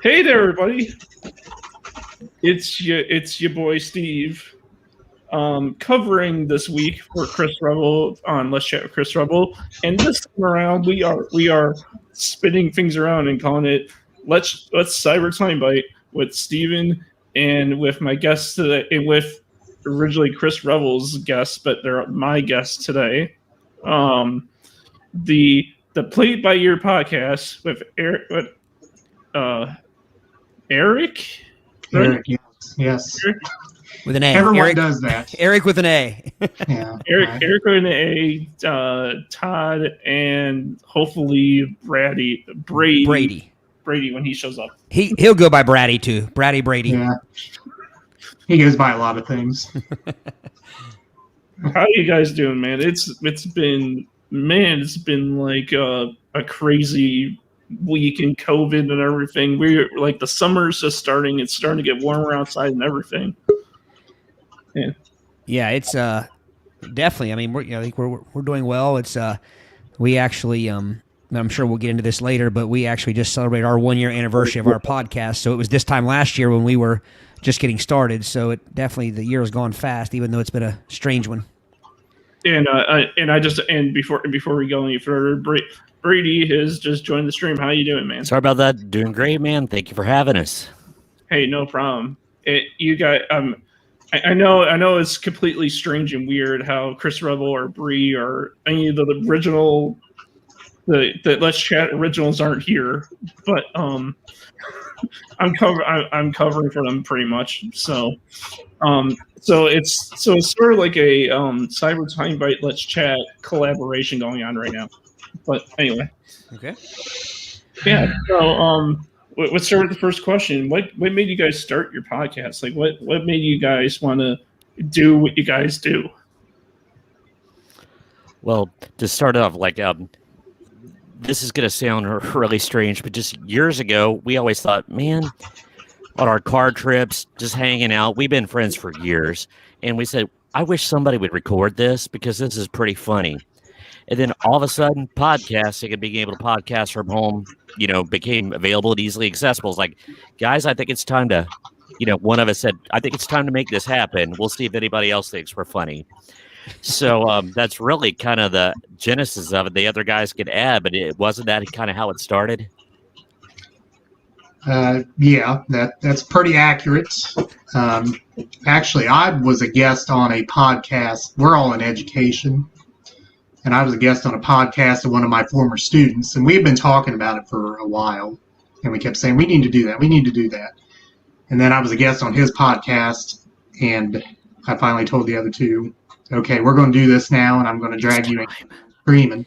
Hey there, everybody. It's your boy Steve. Covering this week for Chris Rebel on Let's Chat with Chris Rebel, and this time around we are spinning things around and calling it Let's Cyber Time Bite with Steven and with my guests today, and with originally Chris Rebel's guests, but they're my guests today. The Played by Ear podcast with Eric. Eric, yes. Eric? With an A. Everyone Eric, does that. Eric with an A. Yeah. Eric with an A, Todd, and hopefully Brady when he shows up. He'll go by Brady too. Brady. Yeah. He goes by a lot of things. How are you guys doing, man? It's been like a crazy week in COVID and everything. We're like, the summer's just starting. It's starting to get warmer outside and everything. Yeah, it's definitely. I mean, I think we're doing well. It's we actually I'm sure we'll get into this later, but we actually just celebrated our 1 year anniversary of our podcast. So it was this time last year when we were just getting started. So it definitely, the year has gone fast, even though it's been a strange one. And before we go any further, Brady has just joined the stream. How you doing, man? Sorry about that. Doing great, man. Thank you for having us. Hey, no problem. You guys, I know it's completely strange and weird how Chris Rebel or Bree or any of the original, the Let's Chat originals aren't here, but I'm covering for them pretty much. So it's sort of like a Cyber Time Bite Let's Chat collaboration going on right now. But anyway, okay, yeah. So let's start with the first question. What made you guys start your podcast? Like, what made you guys want to do what you guys do? Well, to start off, like, this is going to sound really strange, but just years ago, we always thought, man, on our car trips, just hanging out, we've been friends for years, and we said, I wish somebody would record this because this is pretty funny. And then all of a sudden, podcasting and being able to podcast from home, became available and easily accessible. It's like, guys, I think it's time to, one of us said, I think it's time to make this happen. We'll see if anybody else thinks we're funny. So that's really kind of the genesis of it. The other guys could add, but it wasn't that kind of how it started. Yeah, that's pretty accurate. Actually, I was a guest on a podcast. We're all in education. And I was a guest on a podcast of one of my former students, and we had been talking about it for a while, and we kept saying, we need to do that. And then I was a guest on his podcast, and I finally told the other two, okay, we're going to do this now, and I'm going to drag you in screaming.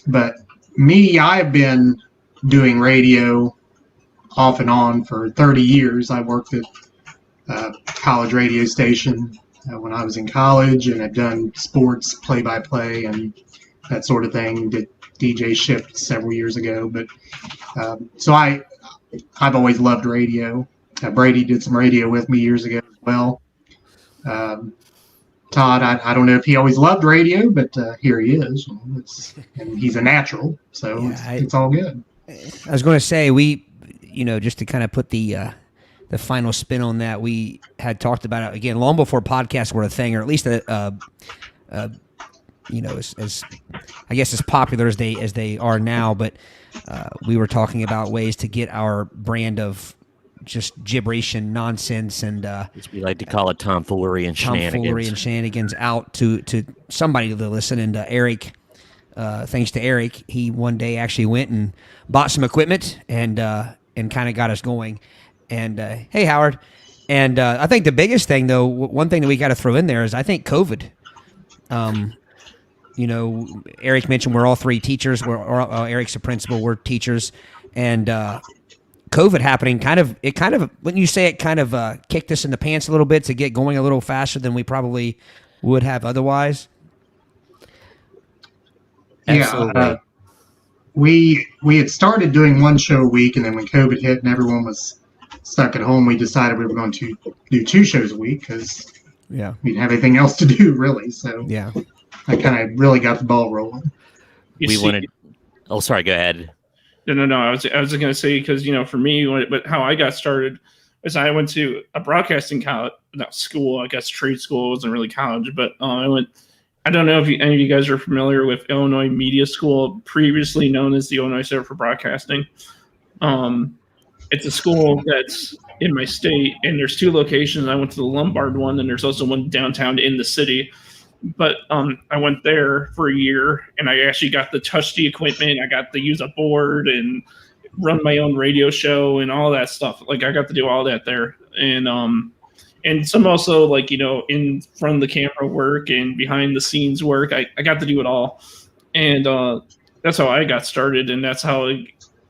But me, I've been doing radio off and on for 30 years. I worked at a college radio station when I was in college, and I've done sports play-by-play and that sort of thing. Did DJ shift several years ago, but so I've always loved radio. Brady did some radio with me years ago as well. Todd, I don't know if he always loved radio, but here he is. And he's a natural, so yeah, it's all good. I was going to say, we, just to kind of put the final spin on that, we had talked about it again long before podcasts were a thing, or at least as I guess as popular as they are now. But we were talking about ways to get our brand of just gibberish and nonsense and as we like to call it, tomfoolery and shenanigans out to somebody to listen. And Eric, thanks to Eric, he one day actually went and bought some equipment and kind of got us going. And hey, Howard. And I think the biggest thing, though, one thing that we got to throw in there is I think COVID. Eric mentioned we're all three teachers. Eric's a principal. We're teachers, and COVID happening kind of wouldn't you say it kind of kicked us in the pants a little bit to get going a little faster than we probably would have otherwise. Yeah, we had started doing one show a week, and then when COVID hit and everyone was stuck at home, we decided we were going to do 2 shows a week because we didn't have anything else to do, really. So I kind of really got the ball rolling. Oh, sorry, go ahead. No. I was going to say, because for me, but how I got started is I went to a broadcasting college, not school. I guess trade school. It wasn't really college, but I went. I don't know if any of you guys are familiar with Illinois Media School, previously known as the Illinois Center for Broadcasting. It's a school that's in my state, and there's 2 locations. I went to the Lombard one, and there's also one downtown in the city. But I went there for a year, and I actually got to touch the equipment. I got to use a board and run my own radio show and all that stuff. Like, I got to do all that there, and some also, like, in front of the camera work and behind the scenes work. I got to do it all, and that's how I got started, and that's how it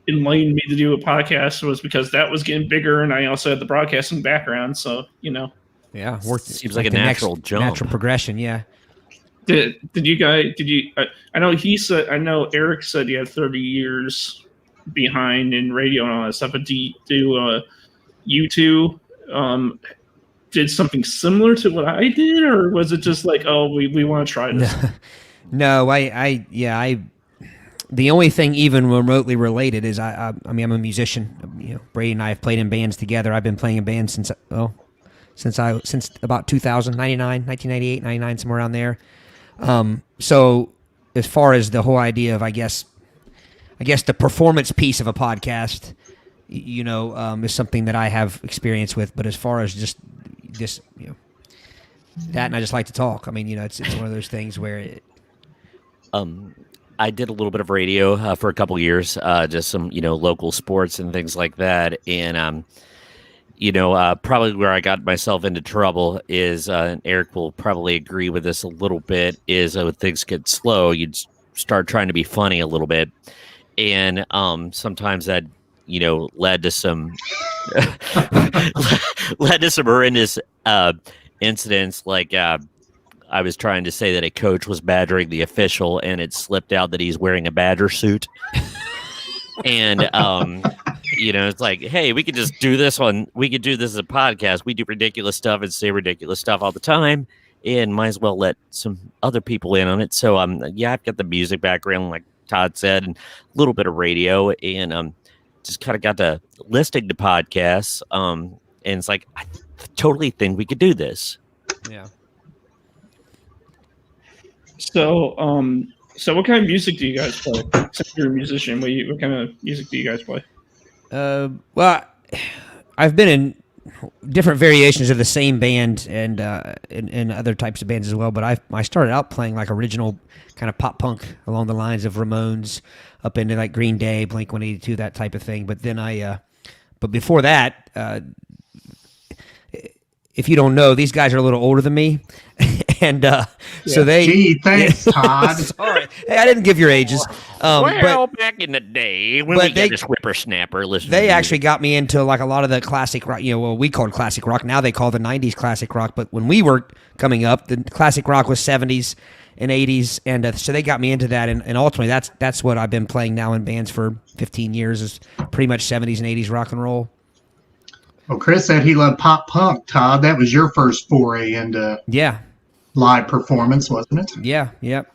enlightened me to do a podcast, was because that was getting bigger, and I also had the broadcasting background. So Yeah, Seems like a natural jump. natural progression. Yeah. Did you guys? I know Eric said he had 30 years behind in radio and all that stuff. But do you two did something similar to what I did, or was it just like, oh, we want to try this? No, I the only thing even remotely related is I mean, I'm a musician. Brady and I have played in bands together. I've been playing in bands since about 2099, 1998, 99, somewhere around there. So as far as the whole idea of, I guess the performance piece of a podcast, is something that I have experience with. But as far as just that, and I just like to talk. I mean, it's one of those things where I did a little bit of radio for a couple years, just some local sports and things like that, and probably where I got myself into trouble is, and Eric will probably agree with this a little bit, is when things get slow, you'd start trying to be funny a little bit, and sometimes that led to some horrendous incidents, like I was trying to say that a coach was badgering the official, and it slipped out that he's wearing a Badger suit. And, it's like, hey, we could just do this we could do this as a podcast. We do ridiculous stuff and say ridiculous stuff all the time, and might as well let some other people in on it. So, I've got the music background, like Todd said, and a little bit of radio, and just kind of got to listening to podcasts. And it's like, I totally think we could do this. yeah. So, what kind of music do you guys play? Since you're a musician, what kind of music do you guys play? Well, I've been in different variations of the same band and in other types of bands as well. But I started out playing like original kind of pop punk along the lines of Ramones, up into like Green Day, Blink-182, that type of thing. But then but before that, if you don't know, these guys are a little older than me, and so they. Gee, thanks, Todd. Sorry, hey, I didn't give your ages. Back in the day when we got this whippersnapper, they actually got me into like a lot of the classic rock. We called classic rock. Now they call the '90s classic rock. But when we were coming up, the classic rock was '70s and '80s, and so they got me into that. And ultimately, that's what I've been playing now in bands for 15 years. Is pretty much '70s and '80s rock and roll. Well, Chris said he loved pop punk. Todd, that was your first foray into live performance, wasn't it? Yeah. Yep.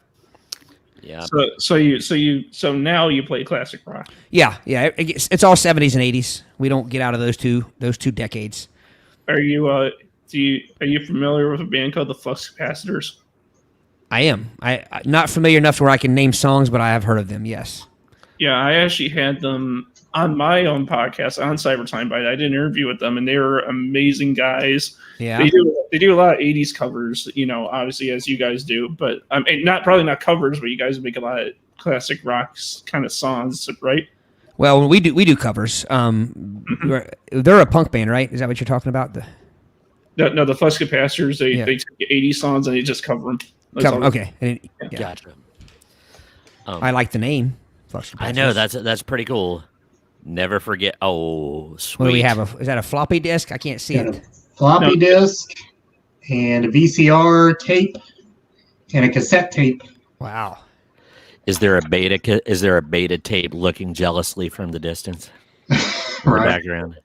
Yeah. So now you play classic rock. Yeah. It's all '70s and '80s. We don't get out of those two decades. Are you familiar with a band called the Flux Capacitors? I am. I'm not familiar enough to where I can name songs, but I have heard of them. Yes. Yeah, I actually had them on my own podcast on Cybertime Bite. I did an interview with them, and they were amazing guys. Yeah, they do a lot of '80s covers, obviously as you guys do. But probably not covers, but you guys make a lot of classic rocks kind of songs, right? Well, we do covers. They're a punk band, right? Is that what you're talking about? No, the Flux Capacitors. They take '80s songs and they just cover them. Okay. Gotcha. I like the name. I know that's pretty cool. Never forget. Oh, sweet. What do we have? Is that a floppy disk? I can't see it. Floppy disk and a VCR tape and a cassette tape. Wow. Is there a beta tape looking jealously from the distance? In the background.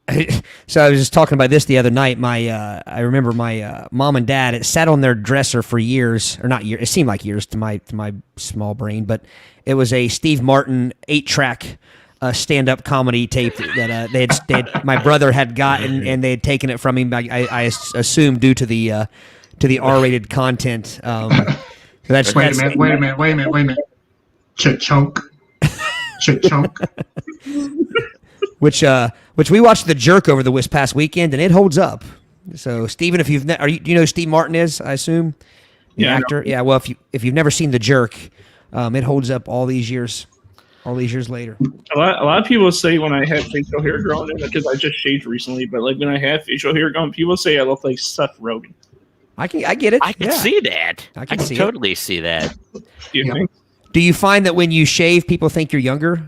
So I was just talking about this the other night. I remember my mom and dad. It sat on their dresser for years, or not years. It seemed like years to my small brain, but it was a Steve Martin 8-track stand-up comedy tape that my brother had gotten, and they had taken it from him. I assume due to the R-rated content. That's Wait a minute. Cha-chunk. Cha-chunk. Which we watched The Jerk over this past weekend, and it holds up. So, Steven, if you've do you know who Steve Martin is? I assume, the actor. Yeah. Well, if you've never seen The Jerk, it holds up all these years later. A lot of people say when I had facial hair growing in, because I just shaved recently, but like when I had facial hair growing, people say I look like Seth Rogen. I get it. I can see that. I I can can see it. totally see that. Do you Yeah. think? Do you find that when you shave, people think you're younger?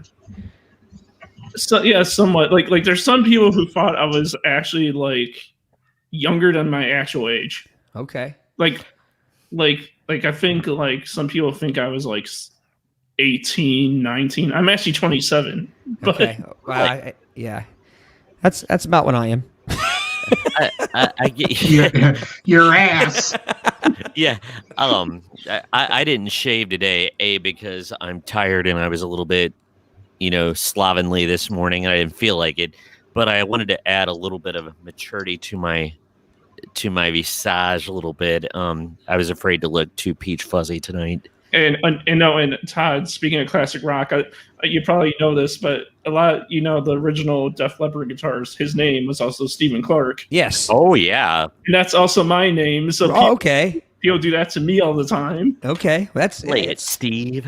So yeah, somewhat. Like there's some people who thought I was actually like younger than my actual age. Okay. Like I think like some people think I was like 18, 19. I'm actually 27. But Okay. Well, yeah. That's about when I am. I get Your ass. yeah. I didn't shave today, because I'm tired and I was a little bit, slovenly this morning, and I didn't feel like it. But I wanted to add a little bit of maturity to my visage a little bit. I was afraid to look too peach fuzzy tonight. And Todd, speaking of classic rock, you probably know this, but a lot, the original Def Leppard guitarist, his name was also Stephen Clark. Yes. Oh yeah. And that's also my name. So Okay. people do that to me all the time. Okay. That's Play it, Steve.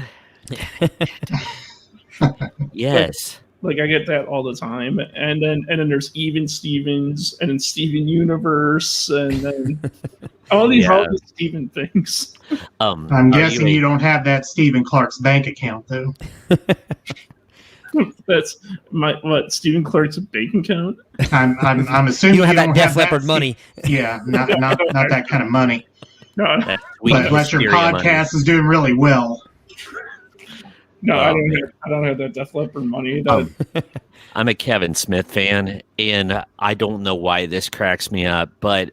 Yes. Like I get that all the time. And then there's Even Stevens, and then Steven Universe, and then all these Steven things. I'm guessing you don't have that Stephen Clark's bank account, though. That's Stephen Clark's bank account. I'm assuming You don't have that Def that Leppard money. Yeah, not that kind of money. No, That's sweet But your hysteria money. podcast is doing really well. no, I don't have that Def Leppard money. I'm a Kevin Smith fan, and I don't know why this cracks me up, but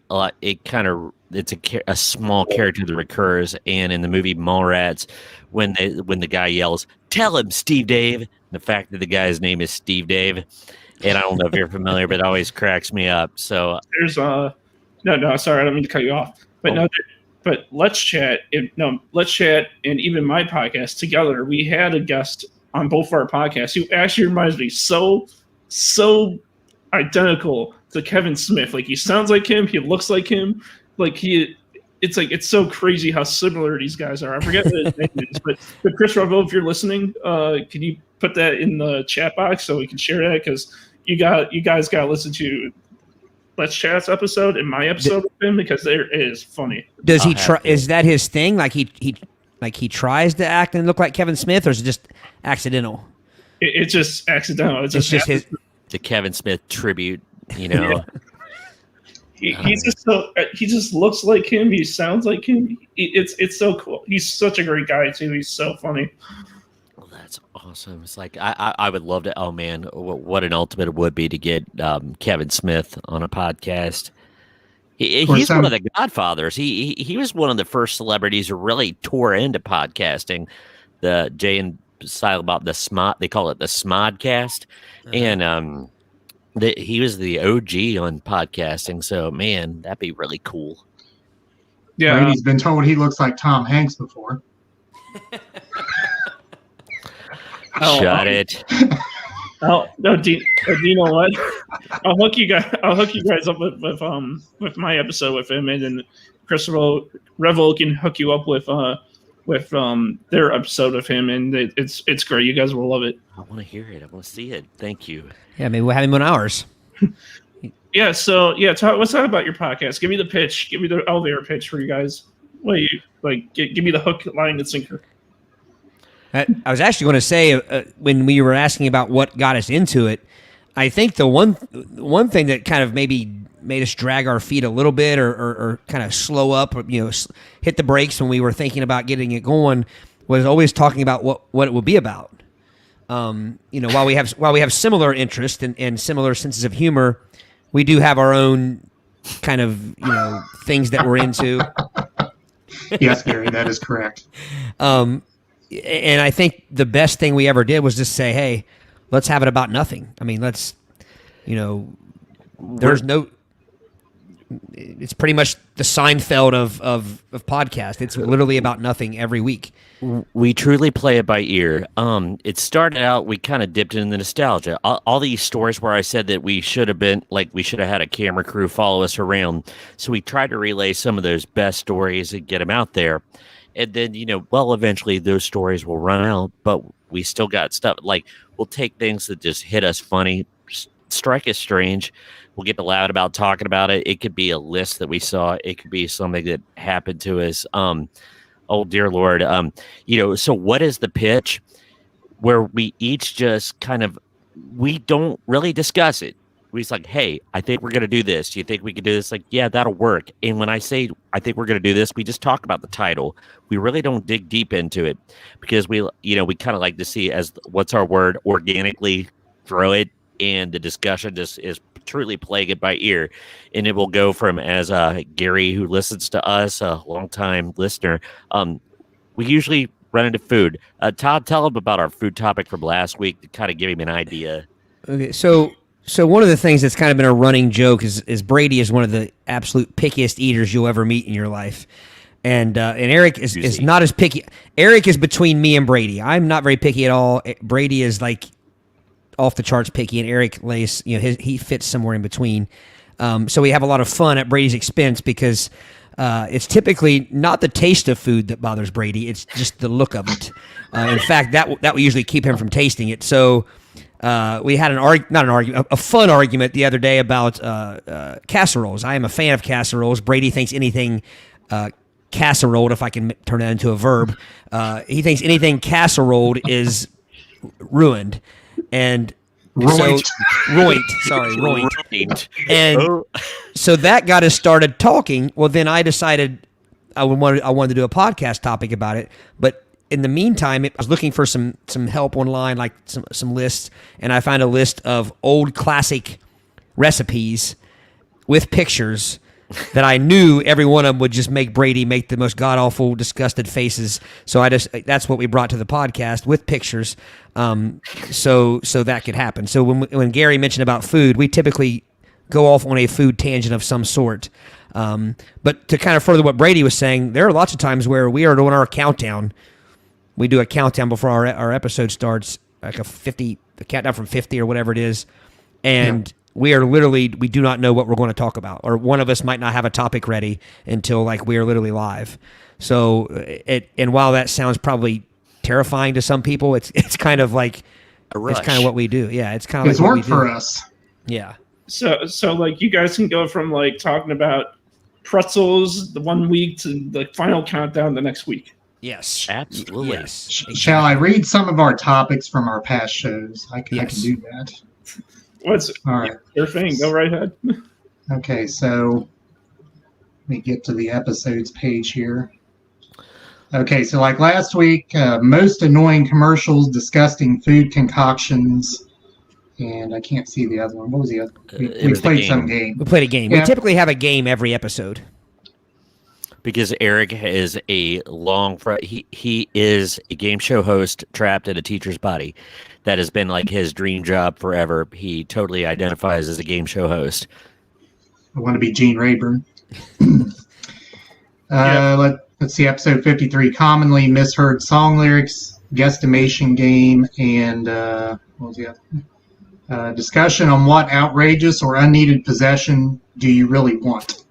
it's a small character that recurs, and in the movie Mallrats, when the guy yells, "Tell him, Steve Dave," the fact that the guy's name is Steve Dave, and I don't know if you're familiar, but it always cracks me up. So There's no, sorry, I don't mean to cut you off, but no. But Let's Chat, and even my podcast together, we had a guest on both of our podcasts who actually reminds me so identical to Kevin Smith. Like he sounds like him, he looks like him. Like it's so crazy how similar these guys are. I forget what his name is, but Chris Revel, if you're listening, can you put that in the chat box so we can share that? Because you guys got to listen to Let's Chat's episode and my episode with him, because it is funny. Does he I'll try? have to. Is that his thing? Like he tries to act and look like Kevin Smith, or is it just accidental? It's just accidental. It's just his. the Kevin Smith tribute, He just looks like him. He sounds like him. It's so cool. He's such a great guy too. He's so funny. Well, that's awesome. It's like I would love to. Oh man, what an ultimate it would be to get Kevin Smith on a podcast. He's one of the godfathers. He was one of the first celebrities who really tore into podcasting. The Jay and Silent Bob, the Smod, they call it the Smodcast, and he was the OG on podcasting. So man, that'd be really cool. Yeah, Brady's been told he looks like Tom Hanks before. Shut it. Oh no, do you know what? I'll hook you guys up with my episode with him, and then Chris Revel can hook you up with their episode of him, and it's great. You guys will love it. I want to hear it. I want to see it. Thank you. Yeah, maybe we'll have him on ours. Yeah. So yeah, let's talk about your podcast. Give me the pitch. Give me the elevator pitch for you guys. What do you like? Give me the hook, line, and sinker. I was actually going to say when we were asking about what got us into it, I think the one thing that kind of maybe made us drag our feet a little bit or kind of slow up, or, hit the brakes when we were thinking about getting it going, was always talking about what it would be about. While we have similar interests and similar senses of humor, we do have our own kind of things that we're into. Yes, Gary, that is correct. And I think the best thing we ever did was just say, hey, let's have it about nothing. I mean, let's, there's no. It's pretty much the Seinfeld of podcast. It's literally about nothing every week. We truly play it by ear. It started out, we kind of dipped into the nostalgia. All these stories where I said that we should have had a camera crew follow us around. So we tried to relay some of those best stories and get them out there. And then, eventually those stories will run out, but we still got stuff. Like, we'll take things that just hit us funny, strike us strange. We'll get loud about talking about it. It could be a list that we saw. It could be something that happened to us. Oh, dear Lord. So what is the pitch where we each just we don't really discuss it. We're just like, hey, I think we're going to do this. Do you think we could do this? Like, yeah, that'll work. And when I say I think we're going to do this, we just talk about the title. We really don't dig deep into it because we kind of like to see as what's our word, organically throw it. And the discussion just is truly playing it by ear, and it will go from, as Gary, who listens to us, a longtime listener, we usually run into food. Todd, tell him about our food topic from last week to kind of give him an idea. Okay, so one of the things that's kind of been a running joke is Brady is one of the absolute pickiest eaters you'll ever meet in your life. And Eric is not as picky. Eric is between me and Brady. I'm not very picky at all. Brady is like off the charts picky, and Eric lays, he fits somewhere in between. So we have a lot of fun at Brady's expense because it's typically not the taste of food that bothers Brady; it's just the look of it. In fact, that will usually keep him from tasting it. So we had a fun argument the other day about casseroles. I am a fan of casseroles. Brady thinks anything casseroled, if I can turn that into a verb, he thinks anything casseroled is ruined. And Roint. And so that got us started talking. Well, then I decided I wanted to do a podcast topic about it. But in the meantime, I was looking for some help online, like some lists, and I found a list of old classic recipes with pictures that I knew every one of them would just make Brady make the most god-awful, disgusted faces. So that's what we brought to the podcast with pictures, so that could happen. So when Gary mentioned about food, we typically go off on a food tangent of some sort. But to kind of further what Brady was saying, there are lots of times where we are doing our countdown. We do a countdown before our episode starts, like a countdown from 50 or whatever it is, and we do not know what we're going to talk about, or one of us might not have a topic ready until we are literally live. So and while that sounds probably terrifying to some people, it's kind of like it's kind of what we do. Yeah, it's kind of it's worked for us. Yeah. So you guys can go from talking about pretzels the one week to the final countdown the next week. Yes, absolutely. Yes. Shall I read some of our topics from our past shows? I can do that. All right. Your thing. Go right ahead. Okay, so let me get to the episodes page here. Okay, so like last week, most annoying commercials, disgusting food concoctions, and I can't see the other one. What was the other one? We played some game. We played a game. Yeah. We typically have a game every episode. Because Eric is he is a game show host trapped in a teacher's body. That has been his dream job forever. He totally identifies as a game show host. I want to be Gene Rayburn. Let's see, episode 53, commonly misheard song lyrics, guesstimation game, and what was the other? Discussion on what outrageous or unneeded possession do you really want?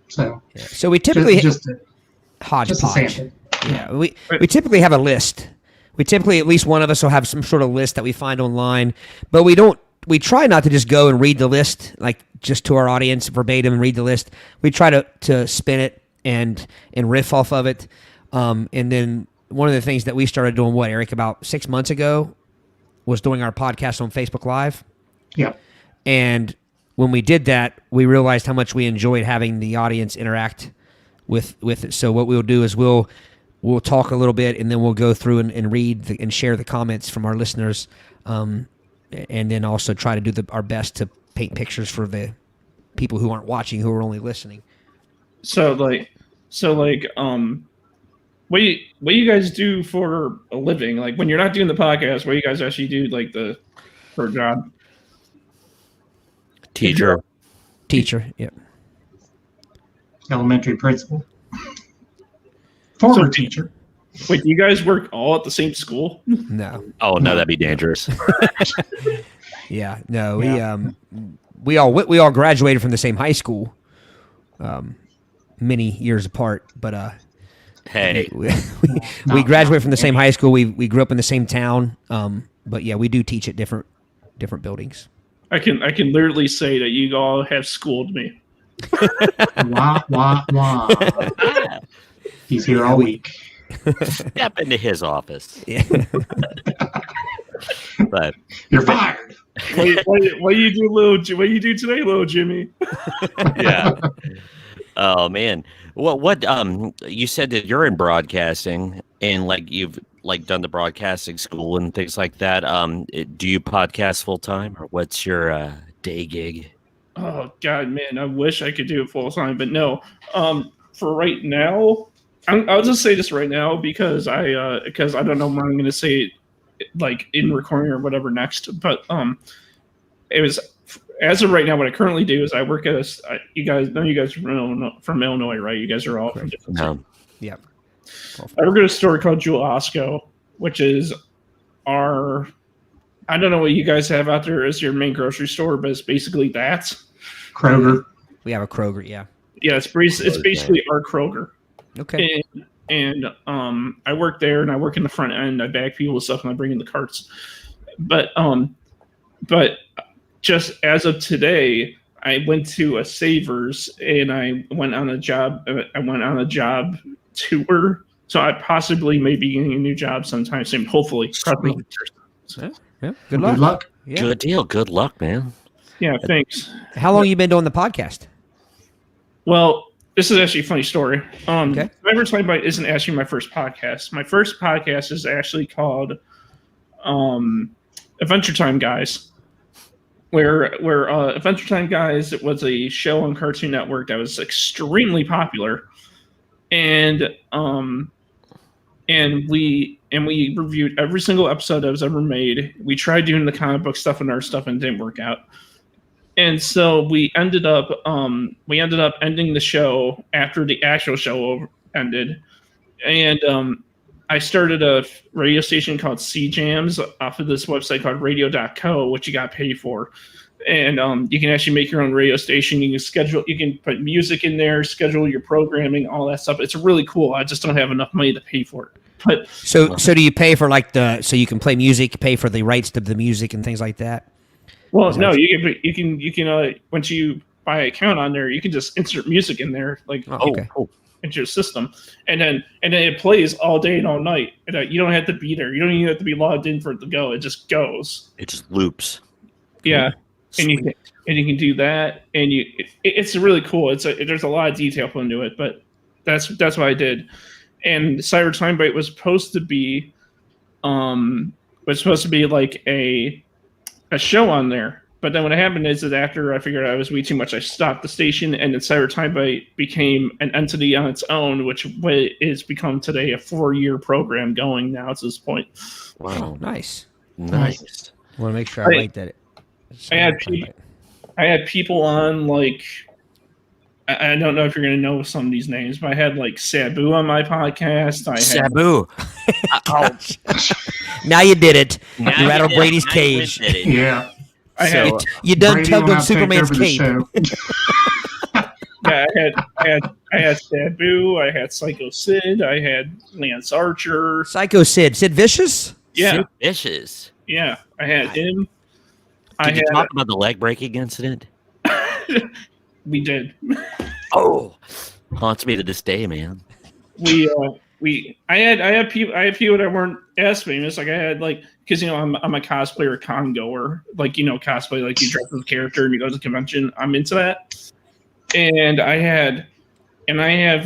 So we typically just hodgepodge. Just a sample. Yeah, we typically have a list. We typically, at least one of us will have some sort of list that we find online, but we try not to just go and read the list, just to our audience verbatim and read the list. We try to spin it and riff off of it. And then one of the things that we started doing, Eric, about 6 months ago, was doing our podcast on Facebook Live. Yeah. And when we did that, we realized how much we enjoyed having the audience interact with it. So what we'll do is we'll talk a little bit, and then we'll go through and read and share the comments from our listeners, and then also try to do our best to paint pictures for the people who aren't watching, who are only listening. what you guys do for a living? Like when you're not doing the podcast, what do you guys actually do? Like for a job? Teacher. Yep. Elementary principal. Former So- teacher. Wait, do you guys work all at the same school? No. Oh no, that'd be dangerous. Yeah. No. Yeah. We all graduated from the same high school, many years apart. But Hey, we graduated from the same high school. We grew up in the same town. But yeah, we do teach at different buildings. I can literally say that you all have schooled me. Wah, wah, wah. He's here all week. step into his office. Yeah. But You're fired. What you do today, little Jimmy? yeah. Oh man. What you said that you're in broadcasting and like you've like done the broadcasting school and things like that. Do you podcast full time or what's your day gig? Oh God, man, I wish I could do it full time, but no. For right now, I'll just say this right now because I don't know what I'm going to say, like in recording or whatever next. But it was as of right now. What I currently do is I work at you guys are from Illinois, right? You guys are all from different. No. Yep. I work at a store called Jewel Osco, which is our. I don't know what you guys have out there as your main grocery store, but it's basically that. Kroger. We have a Kroger. Yeah. Yeah, it's basically our Kroger. Okay. And I work there, and I work in the front end. I bag people's stuff, and I bring in the carts. But just as of today, I went to a Savers, and I went on a job. Tour, so I possibly may be getting a new job sometime soon. Hopefully, probably. Yeah. Good Good luck. luck. Yeah. Good deal. Good luck, man. Yeah, thanks. How long you been doing the podcast? Well, this is actually a funny story. Okay. Never Talking About isn't actually my first podcast. My first podcast is actually called Adventure Time Guys, where Adventure Time Guys was a show on Cartoon Network that was extremely popular, and we reviewed every single episode that was ever made. We tried doing the comic book stuff and our stuff, and it didn't work out. And so we ended up ending the show after the actual show ended, and I started a radio station called C Jams off of this website called Radio.co, which you got paid for, and you can actually make your own radio station. You can put music in there, schedule your programming, all that stuff. It's really cool. I just don't have enough money to pay for it. But So do you pay for so you can play music, pay for the rights to the music and things like that? well, no, you can once you buy an account on there, you can just insert music in there, like Oh, okay. Cool. into your system, and then it plays all day and all night. And you don't have to be there. You don't even have to be logged in for it to go. It just goes. It just loops. Yeah, and you Sweet. can do that, and it's really cool. There's a lot of detail put into it, but that's what I did. And Cyber Time Bite was supposed to be like a show on there. But then what happened is that after I figured out it was way too much, I stopped the station, and then Cyber Time Bite became an entity on its own, which is become today a 4-year program going now to this point. Oh, Wow. nice. Nice. I want to make sure I- I like that. I had people on like I don't know if you're gonna know some of these names, but I had like Sabu on my podcast. I had Sabu. Now you did it. Now You rattled did it. Brady's Now you cage. did it. Yeah. I had So, You done Brady tugged will on now take Superman's over the cape. show. I had Sabu, I had Psycho Sid, I had Lance Archer. Psycho Sid Vicious. Yeah, Sid Vicious. yeah, I had him. Did you talk about the leg breaking incident? We did. Oh, haunts me to this day, man. I had people that weren't as famous. Like I had because I'm a cosplayer con goer, cosplay, like you dress as a character and you go to the convention. I'm into that, and I have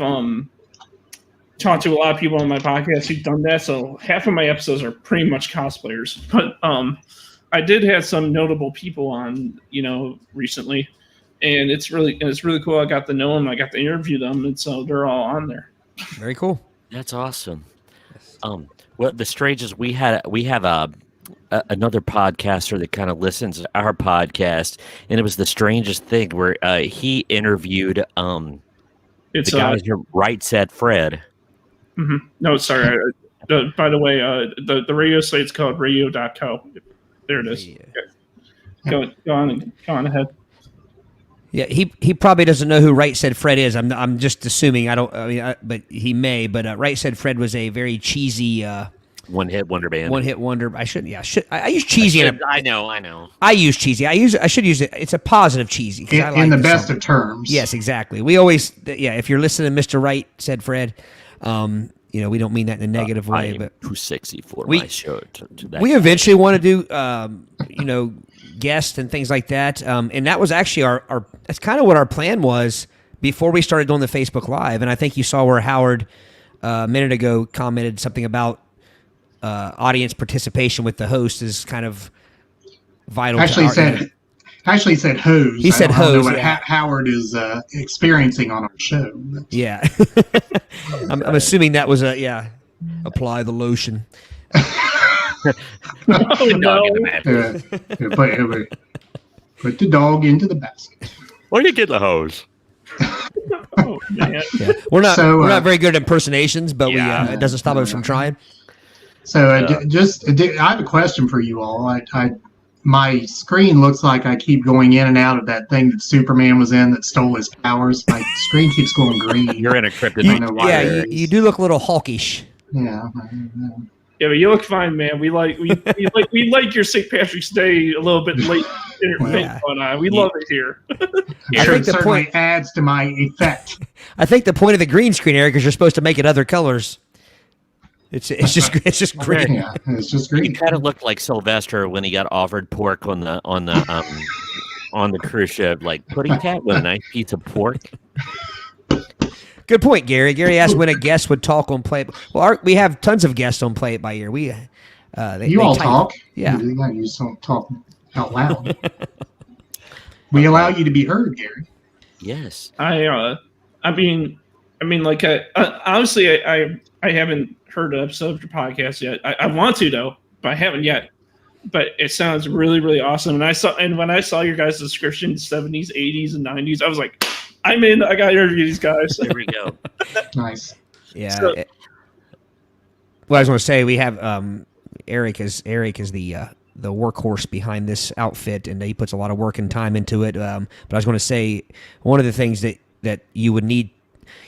talked to a lot of people on my podcast who've done that. So half of my episodes are pretty much cosplayers, but I did have some notable people on recently, and it's really cool. I got to know them, I got to interview them, and so they're all on there. Very cool. That's awesome. Well, the strangest we have another podcaster that kind of listens to our podcast, and it was the strangest thing where he interviewed It's the guy who Right Said Fred. No, sorry. By the way, the radio site's called radio.co. There it is. Go on ahead. Yeah, he probably doesn't know who Right Said Fred is. I'm just assuming. But he may. But Right Said Fred was a very cheesy one-hit wonder band. One-hit wonder. I shouldn't. Yeah, I use cheesy. I know. I use cheesy. I should use it. It's a positive cheesy. In the best of terms. Yes, exactly. We always. Yeah, if you're listening to Mr. Right Said Fred, we don't mean that in a negative way. But too sexy for my show. We eventually want to do, guests and things like that. And that was actually our that's kind of what our plan was before we started doing the Facebook Live. And I think you saw where Howard a minute ago commented something about audience participation with the host is kind of vital. Actually said hose. He said hose. hose. What Yeah. Howard is experiencing on our show. Yeah. I'm assuming that was apply the lotion. Oh, no. Put the dog into the basket. Or you get the hose. Oh, man. Yeah. We're So, not very good at impersonations, but Yeah. it doesn't stop us from trying. So I have a question for you all. My screen looks like I keep going in and out of that thing that Superman was in that stole his powers. My screen keeps going green. You're in a I kryptonite. don't know why. You do look a little hawkish. Yeah. Yeah, but you look fine, man. We like your St. Patrick's Day a little bit late. Yeah. We love it here. I'm I sure think it the certainly point- adds to my effect. I think the point of the green screen, Eric, is you're supposed to make it other colors. It's just green. Yeah, it's just He green. kind of looked like Sylvester when he got offered pork on the cruise ship. Like, pudding cat with a nice piece of pork. Good point, Gary. Gary asked when a guest would talk on Play It. Well, we have tons of guests on Play It by Ear. They all type- talk. Yeah. You just don't talk out loud. We allow you to be heard, Gary. Yes. Honestly, I haven't heard an episode of your podcast yet. I want to though, but I haven't yet. But it sounds really, really awesome. And when I saw your guys' description, 70s, 80s, and 90s, I was like, I'm in. I got to interview these guys. There we go. Nice. Yeah. So- Well, I was going to say we have Eric is the workhorse behind this outfit, and he puts a lot of work and time into it. But I was going to say one of the things that you would need.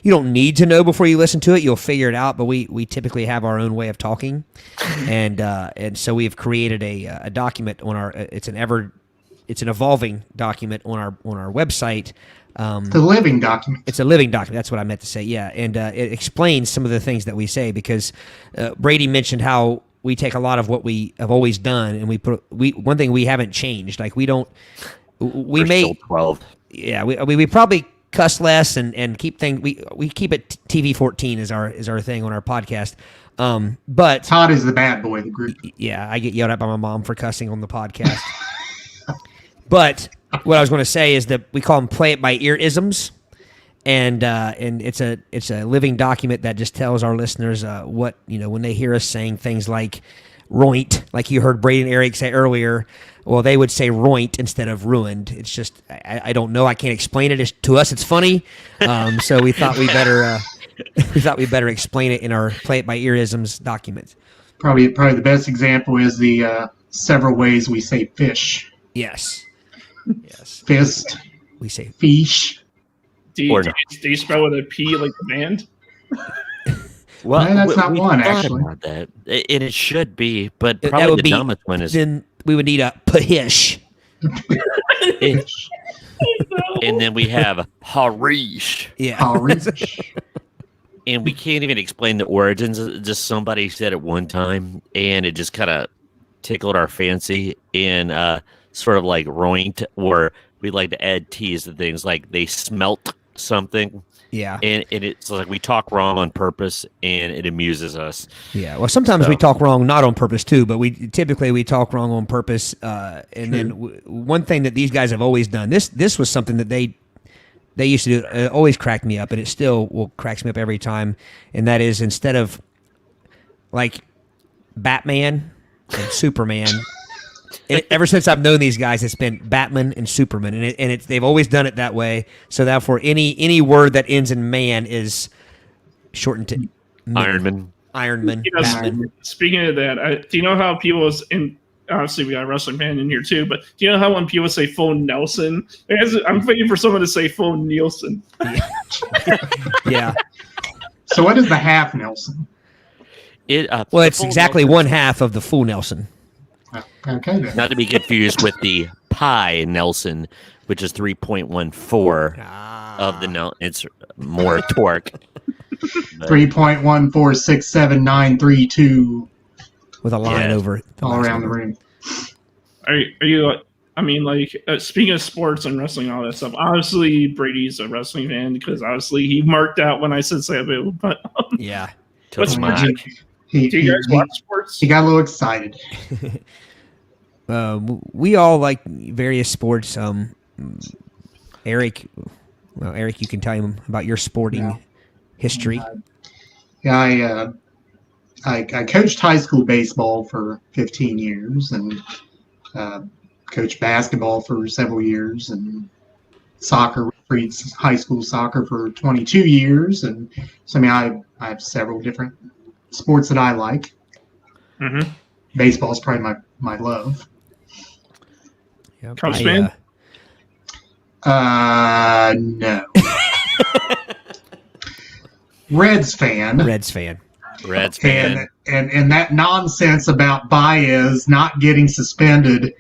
You don't need to know before you listen to it. You'll figure it out. But we typically have our own way of talking, and so we've created a document on our. It's an evolving document on our website. The living document. It's a living document. That's what I meant to say. Yeah, and it explains some of the things that we say because Brady mentioned how we take a lot of what we have always done and one thing we haven't changed. Like we We're may still 12. yeah we probably cuss less and keep things we keep it TV 14 is our thing on our podcast. But Todd is the bad boy of the group. yeah, I get yelled at by my mom for cussing on the podcast. But what I was going to say is that we call them Play It by Ear isms, and it's a living document that just tells our listeners what when they hear us saying things like roint, like you heard Brady and Eric say earlier. Well, they would say roint instead of ruined. It's just I don't know. I can't explain it. To us, it's funny. So we thought we better explain it in our Play It by Ear isms document. Probably the best example is the several ways we say fish. Yes. Fist, We say fish. Do Or you spell with a P like the band? Well, No, that's not we one, thought actually. about that. And it should be, but That probably would the be- dumbest one is. then we would need a pahish. Fish. And then we have Harish. Yeah. Orange. And we can't even explain the origins. Just somebody said it one time, and it just kind of tickled our fancy. And sort of like roint, or we like to add T's to things like they smelt something. Yeah. And it's like we talk wrong on purpose, and it amuses us. Yeah. Well, sometimes we talk wrong not on purpose too, but we typically talk wrong on purpose. And then one thing that these guys have always done, this was something that they used to do it always cracked me up, and it still cracks me up every time. And that is, instead of like Batman and Superman, ever since I've known these guys, it's been Batman and Superman, and they've always done it that way. So therefore, any word that ends in man is shortened to Ironman. Ironman. You know, Batman. speaking of that, do you know how people in obviously we got a wrestling fan in here too, but do you know how when people say phone Nelson, I'm waiting for someone to say phone Nielsen. Yeah. So what is the half Nelson? Well, it's exactly one half of the full Nelson. Okay, then. Not to be confused with the pi Nelson, which is 3.14 of the Nelson. It's more torque. 3.1467932 With a line over it. all around the room. Are you? I mean, like speaking of sports and wrestling, and all that stuff. Obviously, Brady's a wrestling fan because obviously he marked out when I said Sabu. But Yeah. what's my- do you guys watch sports? He got a little excited. We all like various sports. Eric, you can tell him about your sporting Yeah. history. Yeah, I coached high school baseball for 15 years and coached basketball for several years and soccer, high school soccer for 22 years. And so, I mean, I have several different sports that I like. Mm-hmm. Baseball is probably my love. Yep. Cubs fan? No. Reds fan. Reds fan. Reds fan. And that nonsense about Baez not getting suspended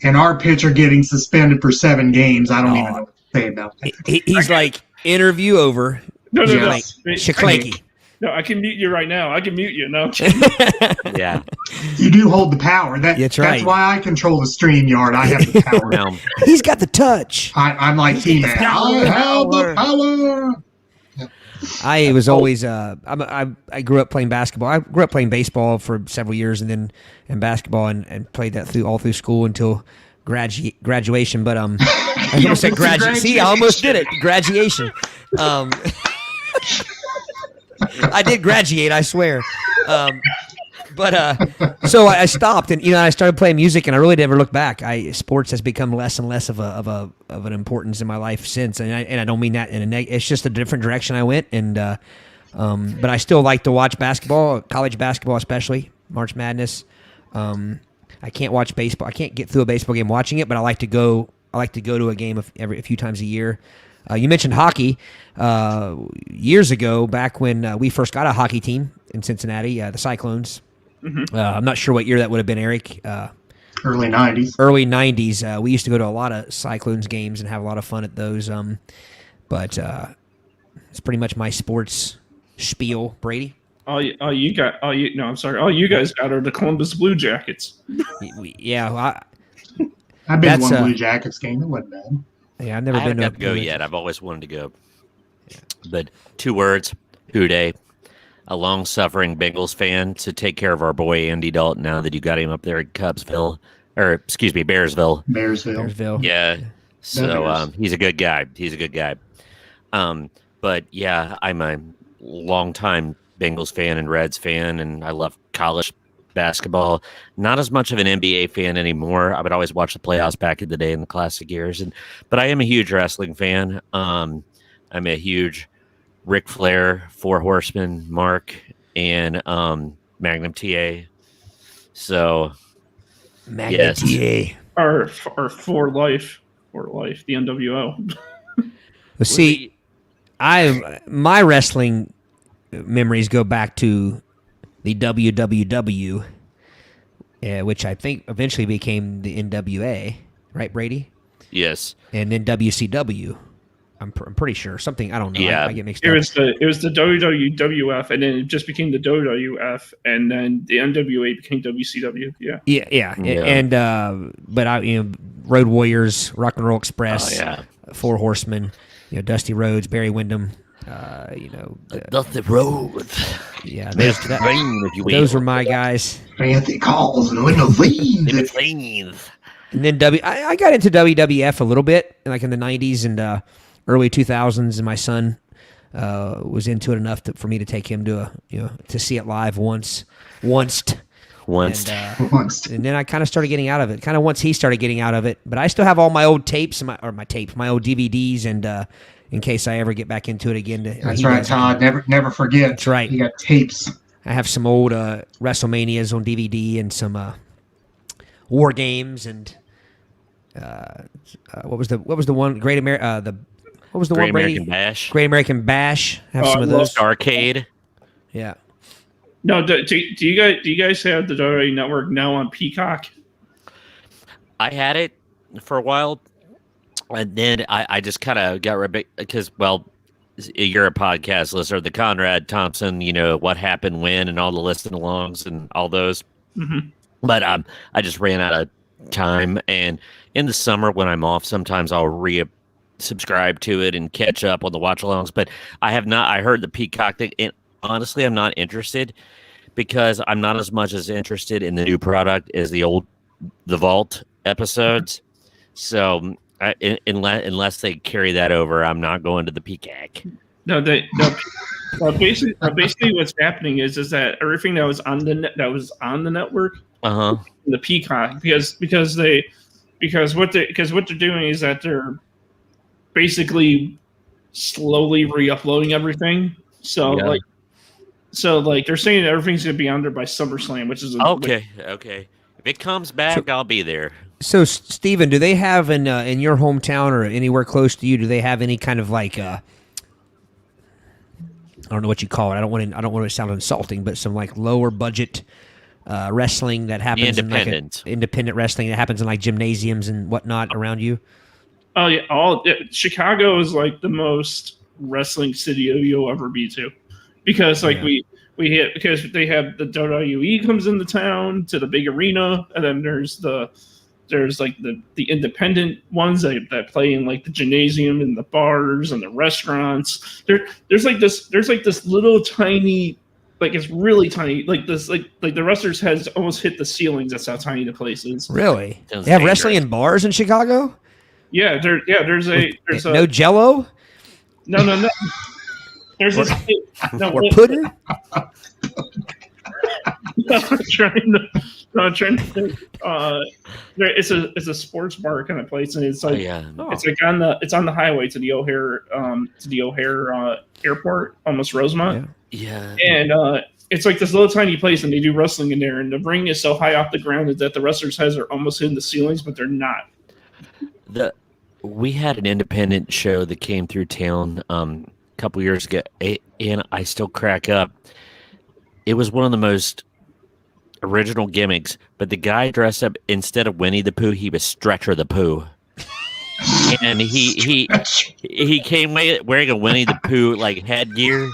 and our pitcher getting suspended for 7 games, I don't even know what to say about that. He's like, interview over. No. Yes. Shaklanky. No, I can mute you right now. I can mute you. No. Yeah. You do hold the power. That's right. That's why I control the StreamYard. I have the power. Now, He's got the touch. I'm like T-Man. I have the power. I was always I grew up playing basketball. I grew up playing baseball for several years, and then basketball, and played that all through school until graduation. But I almost said graduate. See, I almost did it. Graduation. I did graduate, I swear. So I stopped, and I started playing music, and I really never looked back. Sports has become less and less of an importance in my life since, and I don't mean that in a it's just a different direction I went, and but I still like to watch basketball, college basketball especially, March Madness. I can't watch baseball. I can't get through a baseball game watching it, but I like to go to a game a few times a year. You mentioned hockey. Years ago, back when we first got a hockey team in Cincinnati, the Cyclones. Mm-hmm. I'm not sure what year that would have been, Eric. Early 90s. Early 90s. We used to go to a lot of Cyclones games and have a lot of fun at those. But it's pretty much my sports spiel. Brady? All you guys got are the Columbus Blue Jackets. Yeah. I've been to That's, one Blue Jackets game. It wasn't bad. I've never I haven't been got to go yet. I've always wanted to go. But 2 words, Houday. A long-suffering Bengals fan to take care of our boy Andy Dalton now that you got him up there at Bearsville. Bearsville. Yeah. So Bears. he's a good guy. But yeah, I'm a long-time Bengals fan and Reds fan, and I love college basketball. Not as much of an NBA fan anymore. I would always watch the playoffs back in the day in the classic years, but I am a huge wrestling fan. I'm a huge Ric Flair, Four Horsemen, Mark, and Magnum TA. So, Magnum TA. Or for life, the NWO. Well, see, my wrestling memories go back to the WWW, which I think eventually became the NWA, right, Brady? yes. And then WCW. I'm pretty sure something. I don't know. Yeah. I get mixed It up. was the WWF, and then it just became the WWF, and then the NWA became WCW. Yeah. Yeah. And but Road Warriors, Rock and Roll Express, Oh, yeah. Four Horsemen, Dusty Rhodes, Barry Windham, The road. yeah, Rain, if you will. those were my guys. Fancy calls and limousines. Limousines. And then I got into WWF a little bit, like in the '90s, and early 2000s, and my son was into it enough for me to take him to to see it live once. Once. Once. And then I kind of started getting out of it. Kind of once he started getting out of it, but I still have all my old tapes and my old DVDs, and in case I ever get back into it again. That's right, Todd. Never forget. That's right. You got tapes. I have some old WrestleManias on DVD and some War Games and what was the one Great one Brady? American Bash. Great American Bash. I have some of I love those. Arcade. Yeah. No, do you guys have the WWE Network now on Peacock? I had it for a while, and then I just kind of got rid of it because, well, you're a podcast listener. The Conrad Thompson, what happened when, and all the listen alongs and all those. Mm-hmm. But I just ran out of time, and in the summer when I'm off, sometimes I'll subscribe to it and catch up on the watch alongs. But I have not. I heard the Peacock thing, and honestly, I'm not interested because I'm not as much as interested in the new product as the Vault episodes. So unless they carry that over, I'm not going to the Peacock. Basically what's happening is that everything that was on the network, the Peacock, because what they're doing is that they're basically slowly re-uploading everything. So Yeah. they're saying that everything's gonna be on there by SummerSlam, which is Okay. If it comes back, I'll be there. So, Steven, do they have in your hometown or anywhere close to you? Do they have any kind of like I don't know what you call it. I don't want to sound insulting, but some like lower budget wrestling that happens independent wrestling that happens in like gymnasiums and whatnot around you? Oh yeah, Chicago is like the most wrestling city you'll ever be to, because because they have the WWE comes into town to the big arena, and then there's like the independent ones that play in like the gymnasium and the bars and the restaurants. There's like this little tiny, like it's really tiny, like this like the wrestlers has almost hit the ceilings. That's how tiny the place is. Really? Sounds They have dangerous. wrestling in bars in Chicago? Yeah, there's no Jello no. There's this or pudding? I'm trying to think. It's a sports bar kind of place, and it's like it's on the highway to the O'Hare airport, almost Rosemont. Yeah. And it's like this little tiny place, and they do wrestling in there, and the ring is so high off the ground that the wrestlers' heads are almost hitting the ceilings, but they're not. We had an independent show that came through town a couple years ago, and I still crack up. It was one of the most original gimmicks, but the guy dressed up, instead of Winnie the Pooh, he was Stretcher the Pooh. And he came wearing a Winnie the Pooh like headgear,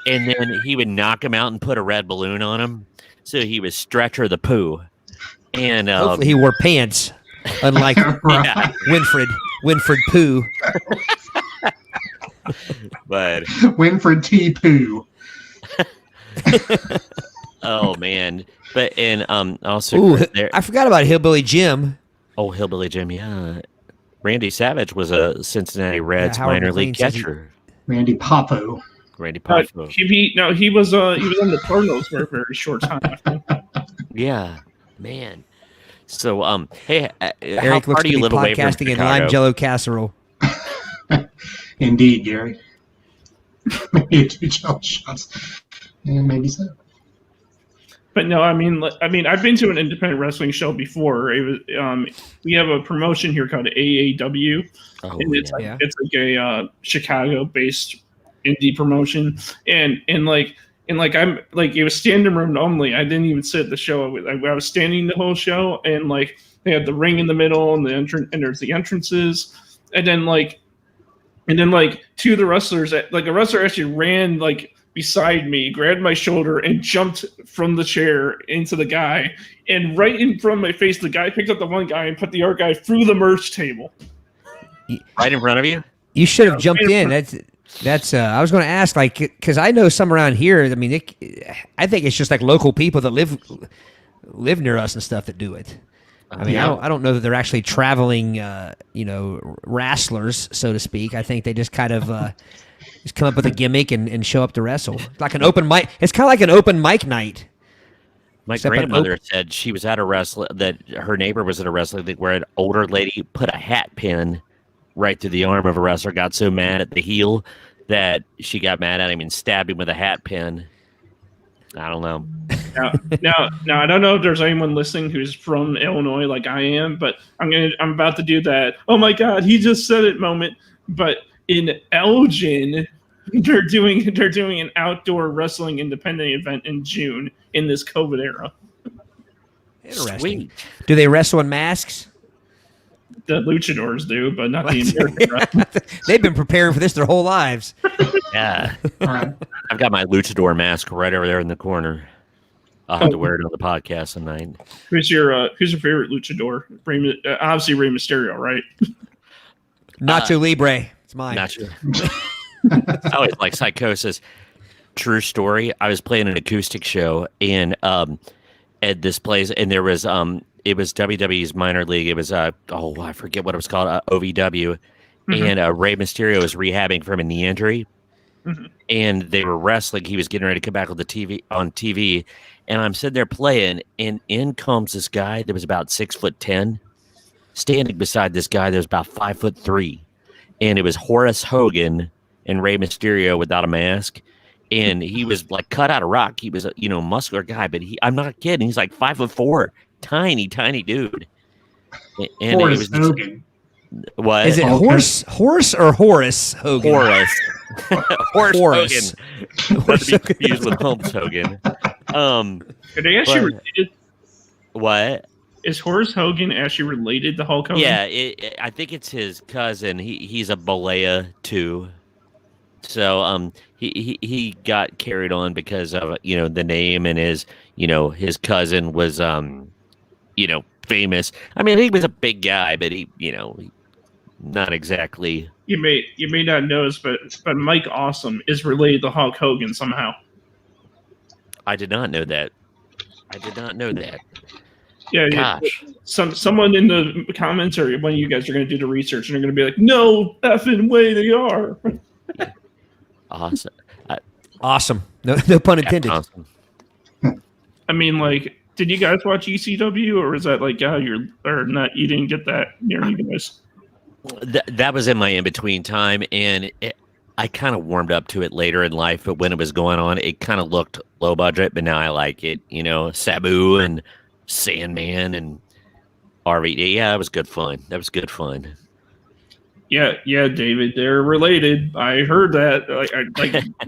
and then he would knock him out and put a red balloon on him. So he was Stretcher the Pooh. And hopefully he wore pants, unlike Winfred Pooh. But Winfred T. Pooh. oh man. But and also Ooh, I forgot about Hillbilly Jim. Oh, Hillbilly Jim, yeah. Randy Savage was a Cincinnati Reds Howard minor McLean league says catcher. Randy Poffo. Randy Poffo. He was on the Cardinals for a very short time. I think. Yeah, man. So hey, how Eric far looks do to you be live away from podcasting in Chicago? lime jello casserole. Indeed, Gary. Maybe 2 jello shots. Yeah, maybe so. But no, I mean, I've been to an independent wrestling show before. It was, we have a promotion here called AAW, Oh, and it's yeah. like a Chicago-based indie promotion, and I'm like, it was standing room only. I didn't even sit at the show. I was standing the whole show, and like they had the ring in the middle, and there's the entrances, and then two of the wrestlers, like a wrestler actually ran like beside me, grabbed my shoulder, and jumped from the chair into the guy. And right in front of my face, the guy picked up the one guy and put the other guy through the merch table. Right in front of you? You should have jumped in. That's. I was going to ask, like, because I know some around here. I mean, I think it's just like local people that live near us and stuff that do it. I mean, Yeah. I don't know that they're actually traveling, wrestlers, so to speak. I think they just kind of just come up with a gimmick and show up to wrestle, like an open mic. It's kind of like an open mic night. My Except an grandmother said she was at a wrestling, that her neighbor was at a wrestling thing where an older lady put a hat pin right through the arm of a wrestler, got so mad at the heel that she got mad at him and stabbed him with a hat pin. I don't know. Now, I don't know if there's anyone listening who's from Illinois like I am, but I'm about to do that. Oh my God, he just said it moment. But in Elgin, they're doing an outdoor wrestling independent event in June in this COVID era. Interesting. Sweet. Do they wrestle in masks? The luchadors do, but not the American wrestling. They've been preparing for this their whole lives. Yeah. All right. I've got my luchador mask right over there in the corner. I'll have to wear it on the podcast tonight. Who's your favorite luchador? Obviously Rey Mysterio, right? Nacho Libre. It's mine. Not sure. I always like Psychosis. True story. I was playing an acoustic show at this place, and there was it was WWE's minor league. It was I forget what it was called, OVW, and Rey Mysterio was rehabbing from a knee injury, and they were wrestling. He was getting ready to come back on TV, and I'm sitting there playing, and in comes this guy that was about 6'10", standing beside this guy that was about 5'3", and it was Horace Hogan and Rey Mysterio without a mask. And he was like cut out of rock. He was a muscular guy, but I'm not kidding. He's like 5'4", tiny dude. And Horace it was Hogan. what Is it Horse or Horace Hogan? Horace? Horace Horace. Hogan. Not to be confused with Holmes Hogan. Are they actually But- related? What? Is Horace Hogan actually related to Hulk Hogan? Yeah, I think it's his cousin. He's a Balea too. So he got carried on because of the name, and his cousin was famous. I mean, he was a big guy, but he not exactly. You may not know this, but Mike Awesome is related to Hulk Hogan somehow. I did not know that. Yeah, Gosh. someone in the comments or one of you guys are going to do the research and they're going to be like, "No effing way they are." Awesome. Awesome. No pun intended. Awesome. I mean, like, did you guys watch ECW, or was that like, you didn't get that near you guys? That was in my in-between time, and I kind of warmed up to it later in life, but when it was going on, it kind of looked low budget, but now I like it. Sabu and Sandman and RVD. Yeah, that was good fun. Yeah, David, they're related. I heard that.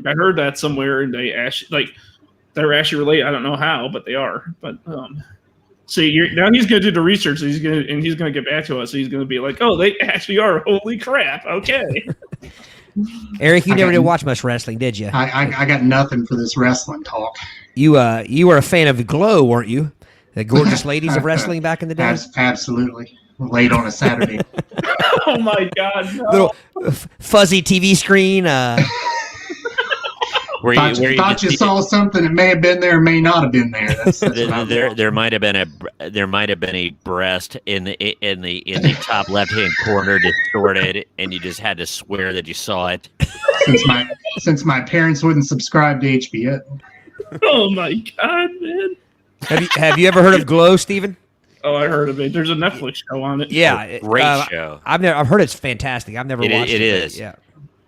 I heard that somewhere, and they're actually related. I don't know how, but they are. But see, now he's going to do the research. He's going to get back to us. He's going to be like, "Oh, they actually are. Holy crap!" Okay. Eric, you I never got- did watch much wrestling, did you? I got nothing for this wrestling talk. You were a fan of Glow, weren't you? The gorgeous ladies of wrestling back in the day. Absolutely. Late on a Saturday. Oh my God! No. Little fuzzy TV screen. Where Thought you just- saw something that may have been there, may not have been there. That's what I'm there might have been a breast in the top left hand corner distorted, and you just had to swear that you saw it. since my parents wouldn't subscribe to HBO. Oh my God, man! Have you ever heard of Glow, Steven? Oh, I heard of it. There's a Netflix show on it. Yeah, Great show. I've heard it's fantastic. I've never watched it. It is. Yeah.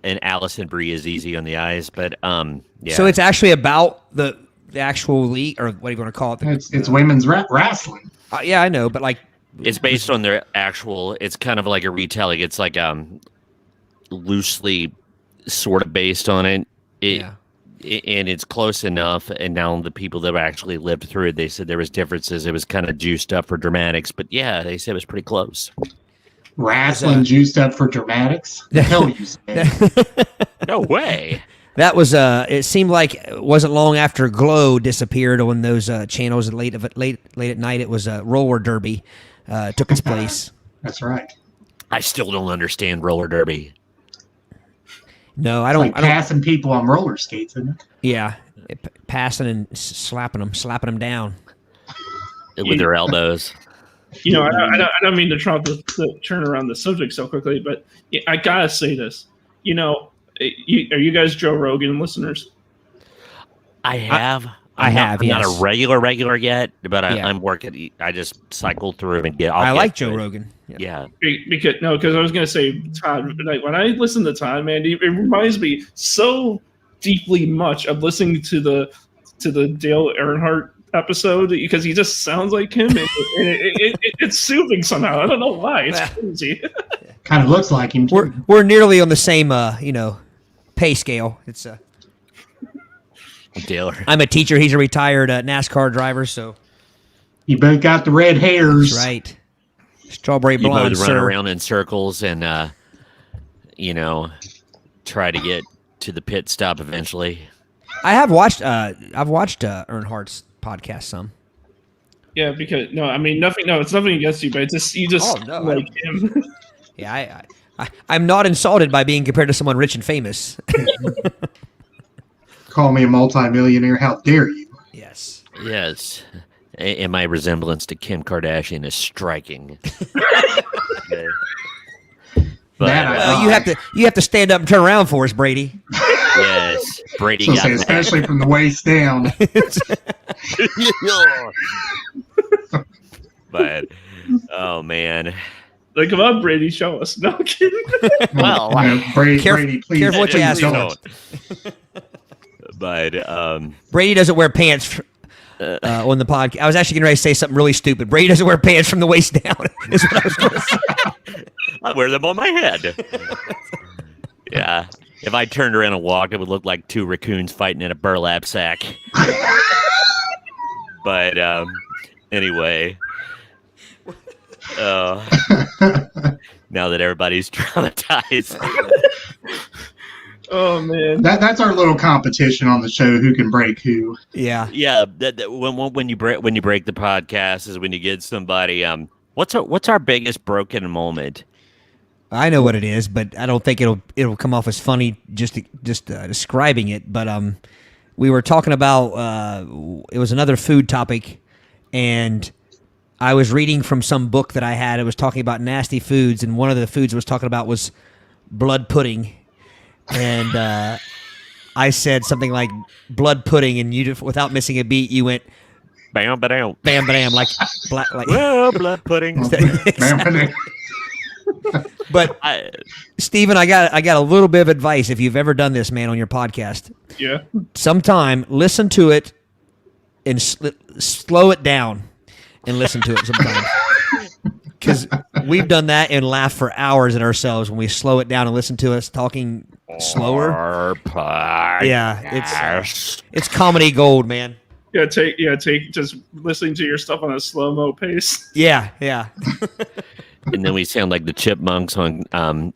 And Allison Brie is easy on the eyes, but yeah. So it's actually about the actual league, or what do you want to call it? It's women's wrestling. Yeah, I know, but like It's based on their actual. It's kind of like a retelling. It's like loosely sort of based on it. yeah. And it's close enough. And now the people that actually lived through it, they said there was differences. It was kind of juiced up for dramatics, but yeah, they said it was pretty close. Wrestling juiced up for dramatics? The hell you say? No way. That was it seemed like it wasn't long after Glow disappeared on those channels late at night. It was roller derby took its place. That's right. I still don't understand roller derby. No, I It's don't. like I don't. passing people on roller skates, isn't it? Yeah, passing and slapping them down. With their elbows. You know, I don't mean to turn around the subject so quickly, but I gotta say this. You know, are you guys Joe Rogan listeners? I have. I have. I'm Yes. not a regular yet, but Yeah. I'm working. I just cycle through and get. I like Joe Rogan. Yeah. Because I was gonna say Todd. Like when I listen to Todd, man, it reminds me so deeply much of listening to the Dale Earnhardt episode because he just sounds like him, and it's soothing somehow. I don't know why. It's crazy. Kind of looks like him. Too. We're nearly on the same pay scale. It's Dale. I'm a teacher. He's a retired NASCAR driver. So You both got the red hairs. that's right. Strawberry You blonde, both run sir. around in circles and try to get to the pit stop eventually. I've watched Earnhardt's podcast some. Yeah, because no, I mean nothing. No, it's nothing against you, but it's just you just Oh, no, like him. Yeah, I'm not insulted by being compared to someone rich and famous. Call me a multimillionaire. How dare you? Yes. Yes. And my resemblance to Kim Kardashian is striking. Okay. But, That I- Well, you have to stand up and turn around for us, Brady. yes, Brady So got say, that. especially from the waist down. But oh man. Like, come on, Brady, show us. No I'm kidding. Well, Brady, Careful- Brady, please. careful what you please ask don't. for. But Brady doesn't wear pants on the podcast. I was actually getting ready to say something really stupid. Brady doesn't wear pants from the waist down. Is what I was going to say. I wear them on my head. Yeah. If I turned around and walked, it would look like two raccoons fighting in a burlap sack. But anyway. Now that everybody's traumatized. Oh man. That's our little competition on the show. Who can break who? Yeah. Yeah, when you break the podcast is when you get somebody. What's our biggest broken moment? I know what it is, but I don't think it'll come off as funny just describing it. But we were talking about it was another food topic, and I was reading from some book that I had. It was talking about nasty foods, and one of the foods it was talking about was blood pudding, and I said something like blood pudding, and you, without missing a beat, you went Bam, bam, bam, bam, like well, blood pudding. But Steven, I got a little bit of advice if you've ever done this, man, on your podcast. Yeah. Sometime listen to it and slow it down and listen to it sometimes. Because we've done that and laughed for hours at ourselves when we slow it down and listen to us talking slower. Our podcast. Yeah, it's comedy gold, man. Take just listening to your stuff on a slow mo pace. Yeah. And then we sound like the chipmunks on on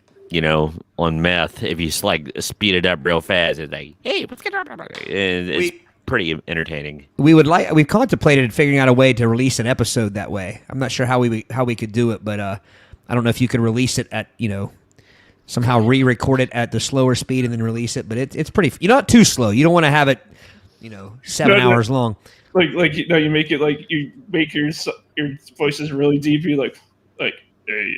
meth. If you speed it up real fast, it's like, hey, what's going on? And it's pretty entertaining. We've contemplated figuring out a way to release an episode that way. I'm not sure how we could do it, but I don't know if you could release it at somehow re-record it at the slower speed and then release it. But it's pretty. You're not too slow. You don't want to have it 7 hours long. Like you make it like you make your voices really deep. You like hey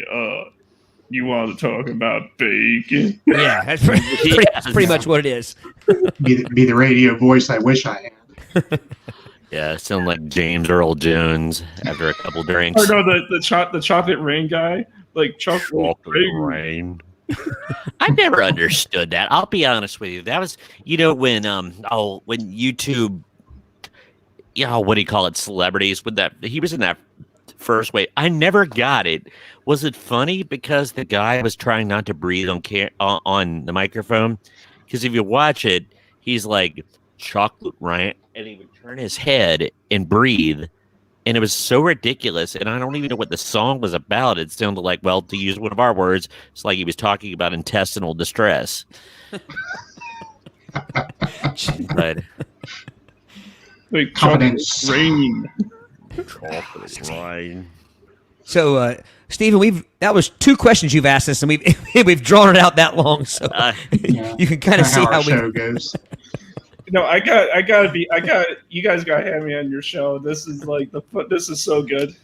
you want to talk about bacon? Yeah, that's pretty much what it is. Be the radio voice I wish I had. Yeah, sound like James Earl Jones after a couple drinks. Or no, the chocolate rain guy, like chocolate rain. I never understood that. I'll be honest with you. That was when YouTube, what do you call it, celebrities with that. He was in that first wave. I never got it. Was it funny because the guy was trying not to breathe on the microphone? Because if you watch it, he's like chocolate rain, and he would turn his head and breathe. And it was so ridiculous, and I don't even know what the song was about. It sounded like, well, to use one of our words, it's like he was talking about intestinal distress. But like Confidence. chocolate rain. chocolate rain. So, Stephen, that was 2 questions you've asked us, and we've drawn it out that long. So Yeah. you can kind of That's see how how our show goes. No, you guys gotta have me on your show. This is like this is so good.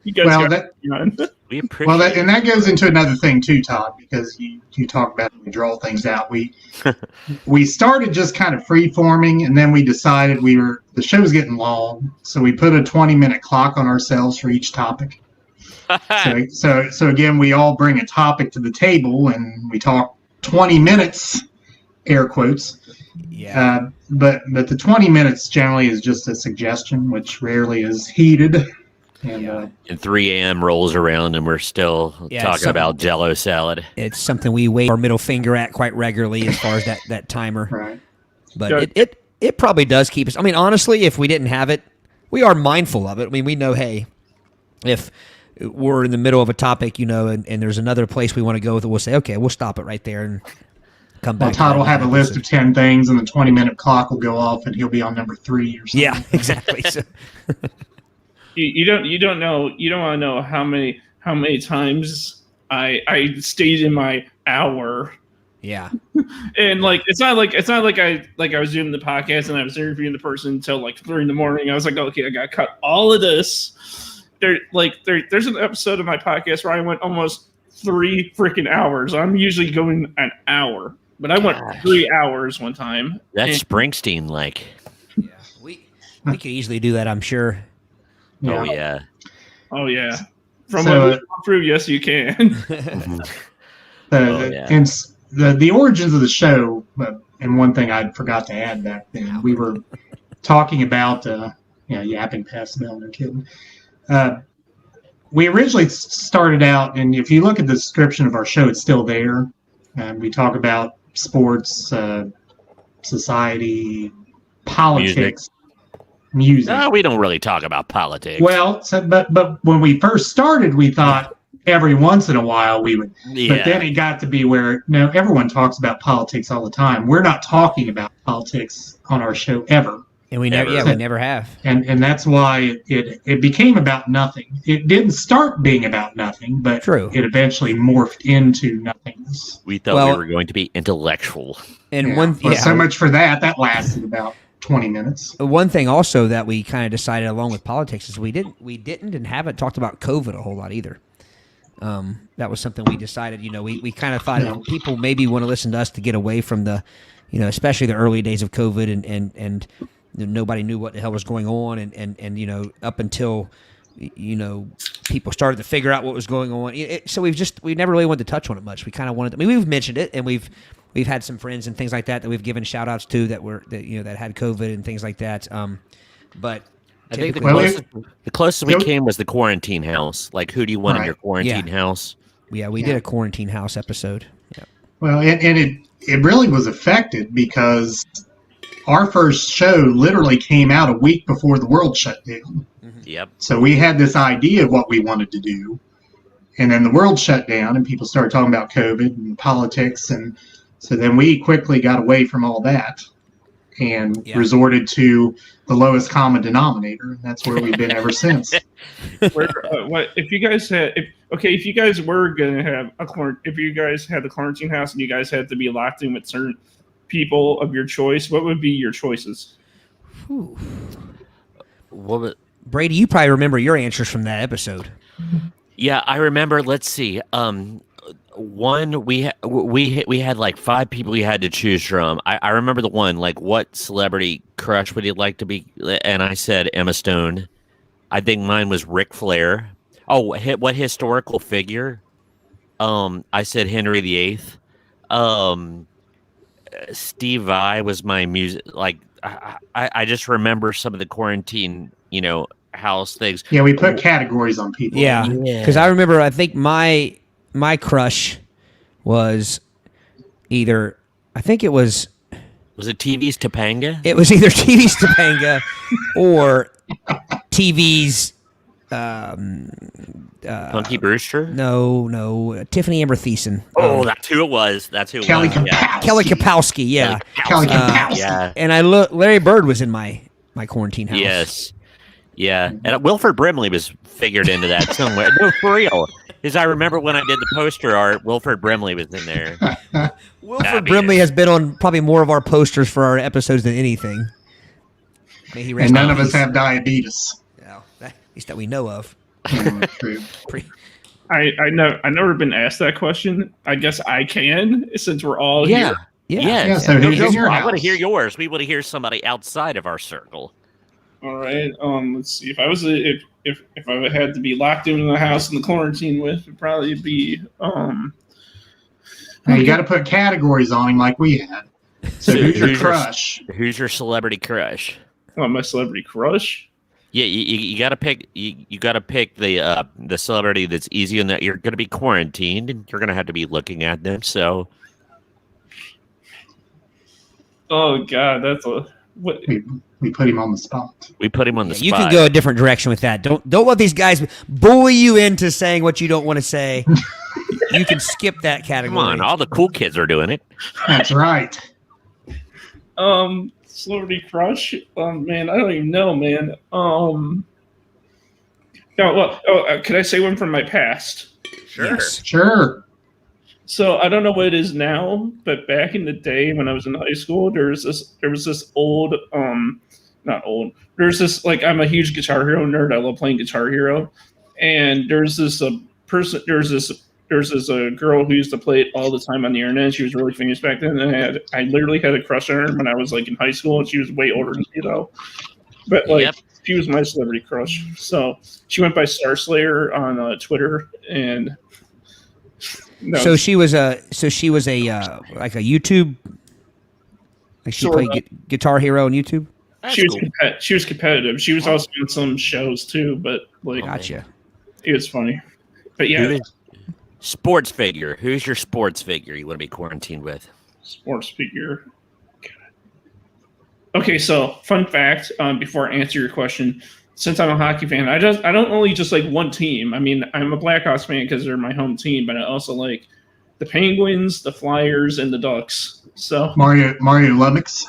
You guys Well, got on. We appreciate Well, and that goes into another thing too, Todd, because you talk about we draw things out. We started just kind of free forming, and then we decided the show was getting long, so we put a 20-minute clock on ourselves for each topic. So again, we all bring a topic to the table, and we talk 20 minutes, air quotes. Yeah. But the 20 minutes generally is just a suggestion, which rarely is heeded. And And 3 a.m. rolls around and we're still talking about Jell-O salad. It's something we wave our middle finger at quite regularly as far as that timer. right. But it probably does keep us. I mean, honestly, if we didn't have it, we are mindful of it. I mean, we know, hey, if we're in the middle of a topic, and there's another place we want to go with it, we'll say, okay, we'll stop it right there and come back. Well, Todd will have a list of 10 things, and the 20-minute clock will go off, and he'll be on number 3 or something. Yeah, exactly. So, You don't want to know how many times I stayed in my hour. yeah. And it's not like I was doing the podcast and I was interviewing the person until like 3 a.m. I was like, okay, I got to cut all of this. There's an episode of my podcast where I went almost 3 freaking hours. I'm usually going an hour, but I went 3 hours one time. That's Springsteen like. Yeah. We could easily do that, I'm sure. Oh yeah. Oh yeah. From So, what we've gone through, yes, you can. And the origins of the show, and one thing I forgot to add back then, we were talking about, yapping past the bell, no kidding. We originally started out, and if you look at the description of our show, it's still there. We talk about sports, society, politics, music. No, we don't really talk about politics. Well, but when we first started, we thought every once in a while we would. Yeah. But then it got to be where everyone talks about politics all the time. We're not talking about politics on our show ever. And we never, Never. we never have. And that's why it became about nothing. It didn't start being about nothing, but True. it eventually morphed into nothingness. We thought we were going to be intellectual. And So much for that. That lasted about 20 minutes. One thing also that we kind of decided along with politics is we didn't and haven't talked about COVID a whole lot either. That was something we decided, we kind of thought people maybe want to listen to us to get away from the, especially the early days of COVID and nobody knew what the hell was going on. And up until, people started to figure out what was going on. So we never really wanted to touch on it much. We kind of wanted, we've mentioned it and we've had some friends and things like that we've given shout outs to that had COVID and things like that. But I think typically- the closest we came was the quarantine house. Like, who do you want in Right. your quarantine house? yeah, we did a quarantine house episode. Yeah. Well, and it really was affected because our first show literally came out a week before the world shut down. Yep. So we had this idea of what we wanted to do. And then the world shut down and people started talking about COVID and politics. And so then we quickly got away from all that and resorted to the lowest common denominator. And that's where we've been ever since. If you guys had, if you guys were gonna have if you guys had the quarantine house and you guys had to be locked in with certain people of your choice, what would be your choices? Whew. What was, Brady, you probably remember your answers from that episode. yeah, I remember. Let's see. One we had like 5 people we had to choose from. I remember the one, like, what celebrity crush would you like to be? And I said Emma Stone. I think mine was Ric Flair. Oh, what historical figure? I said Henry VIII. Steve Vai was my music. Like, I just remember some of the quarantine, house things. Yeah, we put categories on people. Yeah, because I remember. I think my crush was either. I think it was. Was it TV's Topanga? It was either TV's Topanga or TV's. Punky Brewster? No, Tiffany Amber Thiessen. Oh, that's who it was. That's who it Kelly was. Kapowski. Kelly Kapowski. Yeah, Kelly Kapowski. Yeah. and Larry Bird was in my quarantine house. Yes. Yeah. And Wilford Brimley was figured into that somewhere. No, for real. Because I remember when I did the poster art, Wilford Brimley was in there. Wilford Brimley has been on probably more of our posters for our episodes than anything. May he rest And none in of us peace. have diabetes. No, at least that we know of. True. I've never been asked that question. I guess I can since we're all Yeah. here. Yeah. Yeah, so who's in your I want to house? hear yours. We want to hear somebody outside of our circle. All right. Let's see. If I was if I had to be locked in the house in the quarantine with, it'd probably be Now you got to put categories on him like we had. So who's your crush? Who's your celebrity crush? my celebrity crush. Yeah, you got to pick. You got to pick the celebrity that's easy and that you're going to be quarantined and you're going to have to be looking at them. So, Oh God, that's a what? We put him on the spot. we put him on the spot. You can go a different direction with that. Don't let these guys bully you into saying what you don't want to say. You can skip that category. Come on, all the cool kids are doing it. That's right. Celebrity crush. Man, I don't even know, man. No, well, could I say one from my past? Sure. Yes. Sure. So I don't know what it is now, but back in the day when I was in high school, there was this old, not old. There's this like I'm a huge Guitar Hero nerd. I love playing Guitar Hero, and there's this person. There's this girl who used to play it all the time on the internet. She was really famous back then, and I literally had a crush on her when I was like in high school, and she was way older than me though. But like Yep. she was my celebrity crush. So she went by Star Slayer on Twitter, and no, So she was a like a YouTube, like she Sort played of. Guitar Hero on YouTube. That's she was cool. she was competitive. She was also in some shows too, but like Gotcha. it was funny. But Who yeah, is- sports figure. Who's your sports figure you want to be quarantined with? sports figure. Okay, so fun fact. Before I answer your question, since I'm a hockey fan, I don't only just like one team. I mean, I'm a Blackhawks fan because they're my home team, but I also like the Penguins, the Flyers, and the Ducks. So Mario Lumix.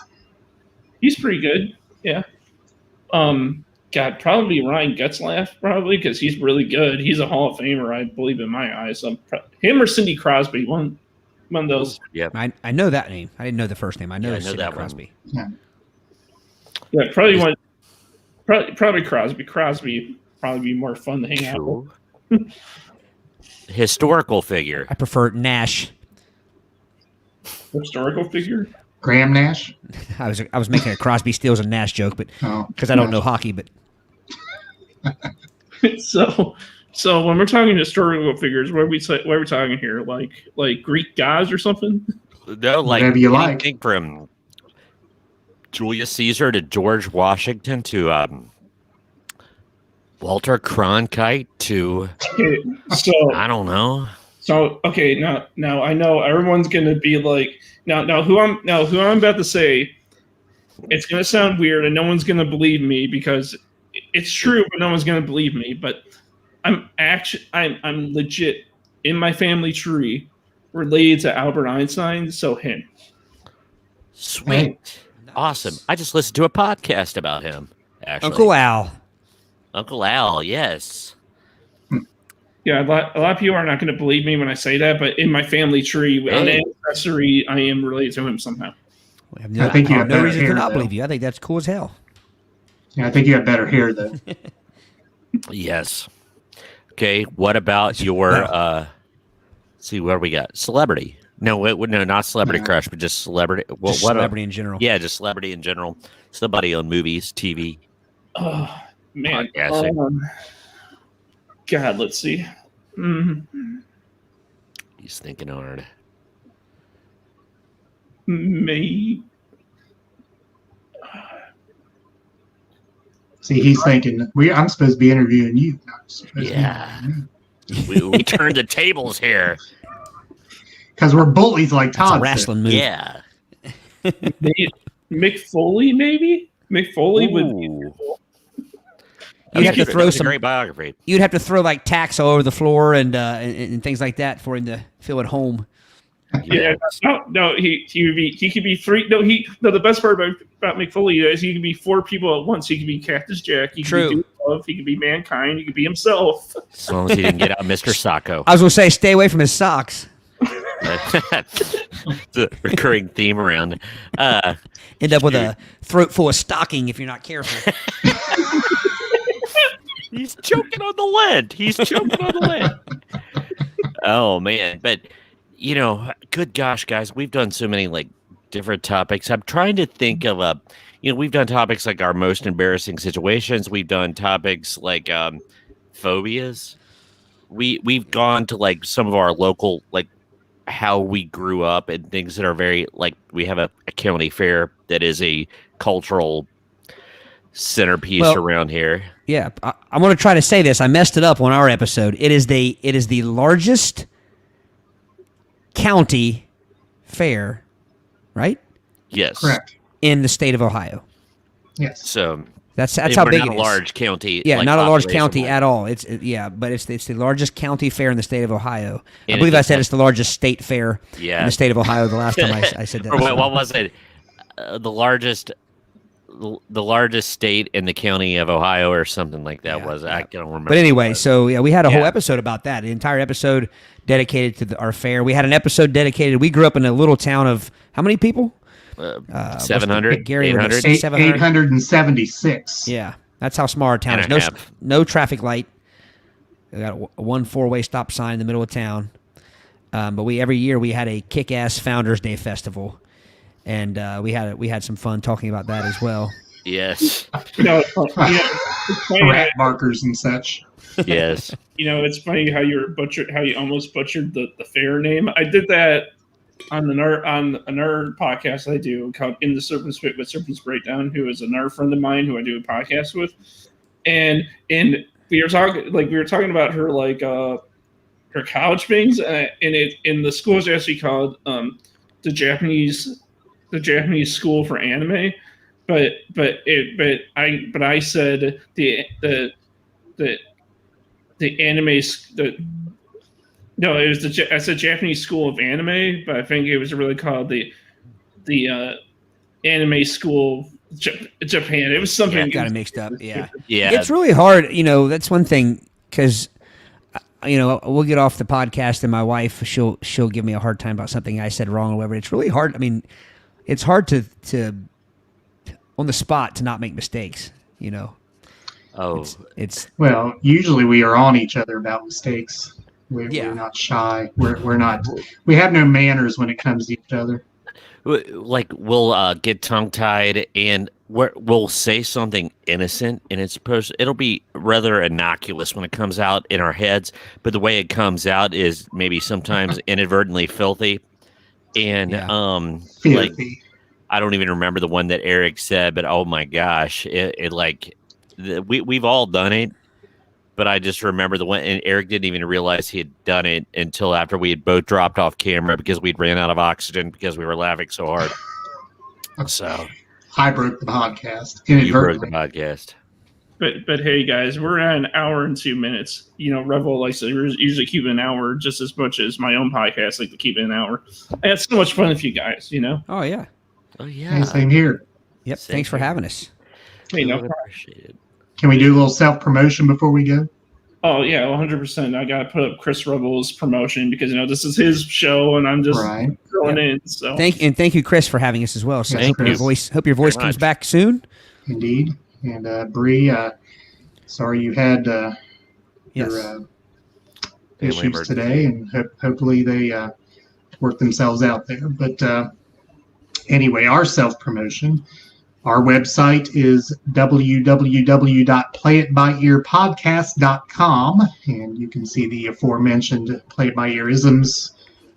he's pretty good. Yeah. God, probably Ryan Getzlaff, probably because he's really good. He's a Hall of Famer, I believe, in my eyes. So him or Cindy Crosby, one of those. Yeah. I know that name. I didn't know the first name. I know, Yeah, I it's know Sidney that one. Crosby. Yeah, probably one. Probably Crosby. Crosby probably be more fun to hang out with. Cool. Historical figure. I prefer Nash. Historical figure. Graham Nash. I was making a Crosby, Stills, and Nash joke, but Oh, because I don't know hockey, but So when we're talking historical figures, what are we talking here? Like Greek gods or something? No, like Whatever you like. anything from Julius Caesar to George Washington to Walter Cronkite to Okay, so I don't know. okay, now I know everyone's gonna be like now who I'm about to say. It's gonna sound weird, and no one's gonna believe me because it's true, but no one's gonna believe me. But I'm legit in my family tree related to Albert Einstein, so him. Sweet. Awesome. I just listened to a podcast about him, actually. Uncle Al. Uncle Al, yes. Yeah, a lot of people are not going to believe me when I say that, but in my family tree, on Hey. Ancestry, I am related to him somehow. I have no, I think you I have have no better reason to hair, not though. believe you. I think that's cool as hell. Yeah, I think you have better hair though. Yes. Okay, what about your see where we got? Celebrity. No, no, not celebrity No. crush, but just celebrity. Well, Just what celebrity in general. Yeah, just celebrity in general. Somebody on movies, TV. Oh, man. Podcasting. God, let's see. He's thinking hard. Me. See, he's thinking I'm supposed to be interviewing you. Not supposed to be Yeah. interviewing We turned the tables here. Because we're bullies like That's a Todd said. wrestling move. Yeah. Mick Foley, maybe? Mick Foley would be Ooh. You'd have to That throw was a some. great biography. You'd have to throw like tacks all over the floor and things like that for him to feel at home. Yeah, no, he could be three. No, the best part about Mick Foley is he could be four people at once. He could be Cactus Jack. He could True. be Dude Love. He could be Mankind. He could be himself. As long as he didn't get out Mr. Sacco. I was gonna say, stay away from his socks. It's a recurring theme around. End up with a throat full of stocking if you're not careful. He's choking on the lead. He's choking on the lead. Oh man, but good gosh, guys, we've done so many like different topics. I'm trying to think of we've done topics like our most embarrassing situations. We've done topics like phobias. We've gone to like some of our local like how we grew up and things that are very like we have a county fair that is a cultural centerpiece around here. Yeah, I'm going to try to say this. I messed it up on our episode. It is the largest county fair, right? Yes, Correct. In the state of Ohio. Yes. So that's how big not it a is. large county. Yeah, like, not a large county population-wise. at all. It's the largest county fair in the state of Ohio. I And believe it I just said has- it's the largest state fair in the state of Ohio. The last time I said that. Or what was it? The largest state in the county of Ohio, or something like that. I don't remember. But anyway, so yeah, we had a whole Yeah. episode about that. The entire episode dedicated to our fair. We had an episode dedicated. We grew up in a little town of how many people? 700, Gary would have 800. said 700. 876. Yeah, that's how small our town And is. a No, half. no traffic light. We got one 4-way stop sign in the middle of town. But every year we had a kick-ass Founders Day festival, and we had some fun talking about that as well. Yes, It's funny Rat markers and such. yes. it's funny how you almost butchered the fair name. I did that on another podcast I do called In the Serpent's Pit with Serpent's Breakdown, who is another friend of mine who I do a podcast with, and we were talking about her her college things, and the school is actually called the Japanese School for Anime, but I said the anime no, it was I said Japanese School of Anime, but I think it was really called the Anime School Japan. It was something. Got it mixed up. Yeah. Yeah, It's really hard. That's one thing because, we'll get off the podcast and my wife, she'll give me a hard time about something I said wrong or whatever. It's really hard. I mean, it's hard to on the spot to not make mistakes, Oh, It's Well, usually we are on each other about mistakes. Yeah. We're not shy. We're not. We have no manners when it comes to each other. like we'll get tongue tied and we'll say something innocent, and it'll be rather innocuous when it comes out in our heads, but the way it comes out is maybe sometimes inadvertently filthy. And Yeah. like Filthy. I don't even remember the one that Eric said, but oh my gosh, we've all done it. But I just remember the one, and Eric didn't even realize he had done it until after we had both dropped off camera because we'd ran out of oxygen because we were laughing so hard. So I broke the podcast you broke the inadvertently. podcast. But hey guys, we're at an hour and 2 minutes. Revel likes to usually keep it an hour just as much as my own podcast like to keep it an hour. I had so much fun with you guys. oh yeah. Oh Hey, yeah, same here. Yep. Same Thanks for here. having us. Hey, no Really problem. appreciate it. Can we do a little self promotion before we go? Oh yeah, 100%. I gotta put up Chris Rebel's promotion because this is his show and I'm just Right. throwing in. So Thank you, Chris, for having us as well. So Yes, hope your Chris. voice Very comes much. back soon. Indeed. And Bree, sorry you had Yes. your Family issues emergency. today, and hopefully they work themselves out there. But anyway, our self promotion. Our website is www.playitbyearpodcast.com, and you can see the aforementioned Play It By Earisms,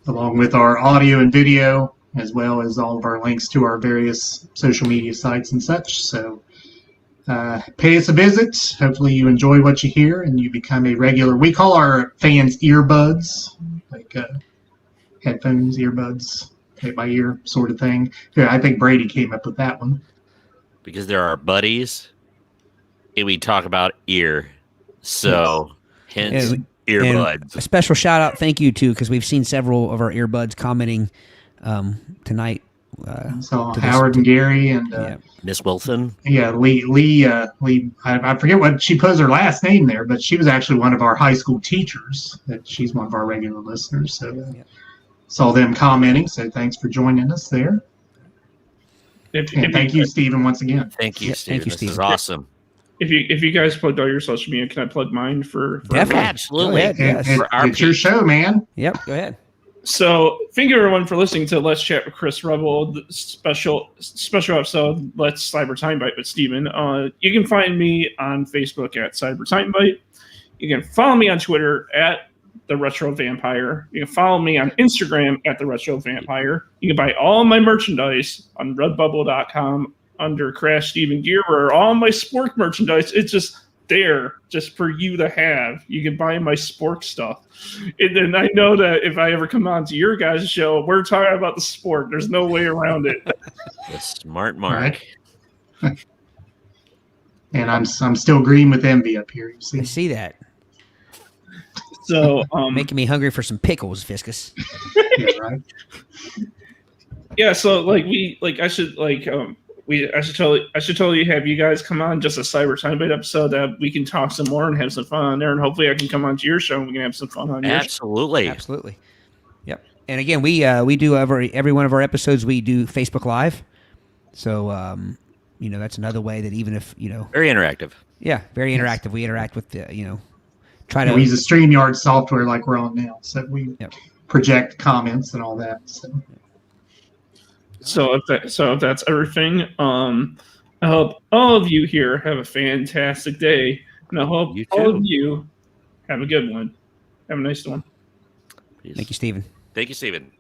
along with our audio and video, as well as all of our links to our various social media sites and such. So pay us a visit. Hopefully you enjoy what you hear and you become a regular. We call our fans earbuds, like headphones, earbuds, play it by ear sort of thing. Yeah, I think Brady came up with that one. Because they're our buddies, and we talk about ear. So, hence And- earbuds. A special shout out, thank you too, because we've seen several of our earbuds commenting tonight. So to this- Howard and Gary and Yeah. Miss Wilson. Lee. I forget what she put her last name there, but she was actually one of our high school teachers. That she's one of our regular listeners. So saw them commenting. So thanks for joining us there. And thank you, Stephen, once again. Thank you, Yeah, Stephen. thank you, This is Stephen. awesome. if you guys plugged all your social media, can I plug mine for Definitely. Absolutely. Go ahead, yes. And For our it's your peeps. show, man. Yep. Go ahead. So, thank you everyone for listening to Let's Chat with Chris Rebel, the special episode Let's Cyber Time Bite with Steven. You can find me on Facebook at Cyber Time Bite. You can follow me on Twitter at The Retro Vampire. You can follow me on Instagram at The Retro Vampire. You can buy all my merchandise on Redbubble.com under Crash Steven Gear, where all my Spork merchandise, it's just there just for you to have. You can buy my Spork stuff. And then I know that if I ever come on to your guys' show, we're talking about the sport. There's no way around it. The smart Mark. Right. And I'm still green with envy up here. You I see? see that. So Making me hungry for some pickles, Viscus. Yeah, right. yeah, so like I should totally have you guys come on just a Cyber Time Bite episode that we can talk some more and have some fun on there, and hopefully I can come on to your show and we can have some fun on your show. Absolutely. Absolutely. Yep. And again, we do every one of our episodes. We do Facebook Live, so that's another way that even if Very interactive. yeah, very interactive. We interact with the try to We use a StreamYard software like we're on now, so we Yep. project comments and all that. So. So if that's everything, I hope all of you here have a fantastic day, and I hope You all too. of you have a good one. Have a nice one. Thank you, Stephen. Thank you, Stephen.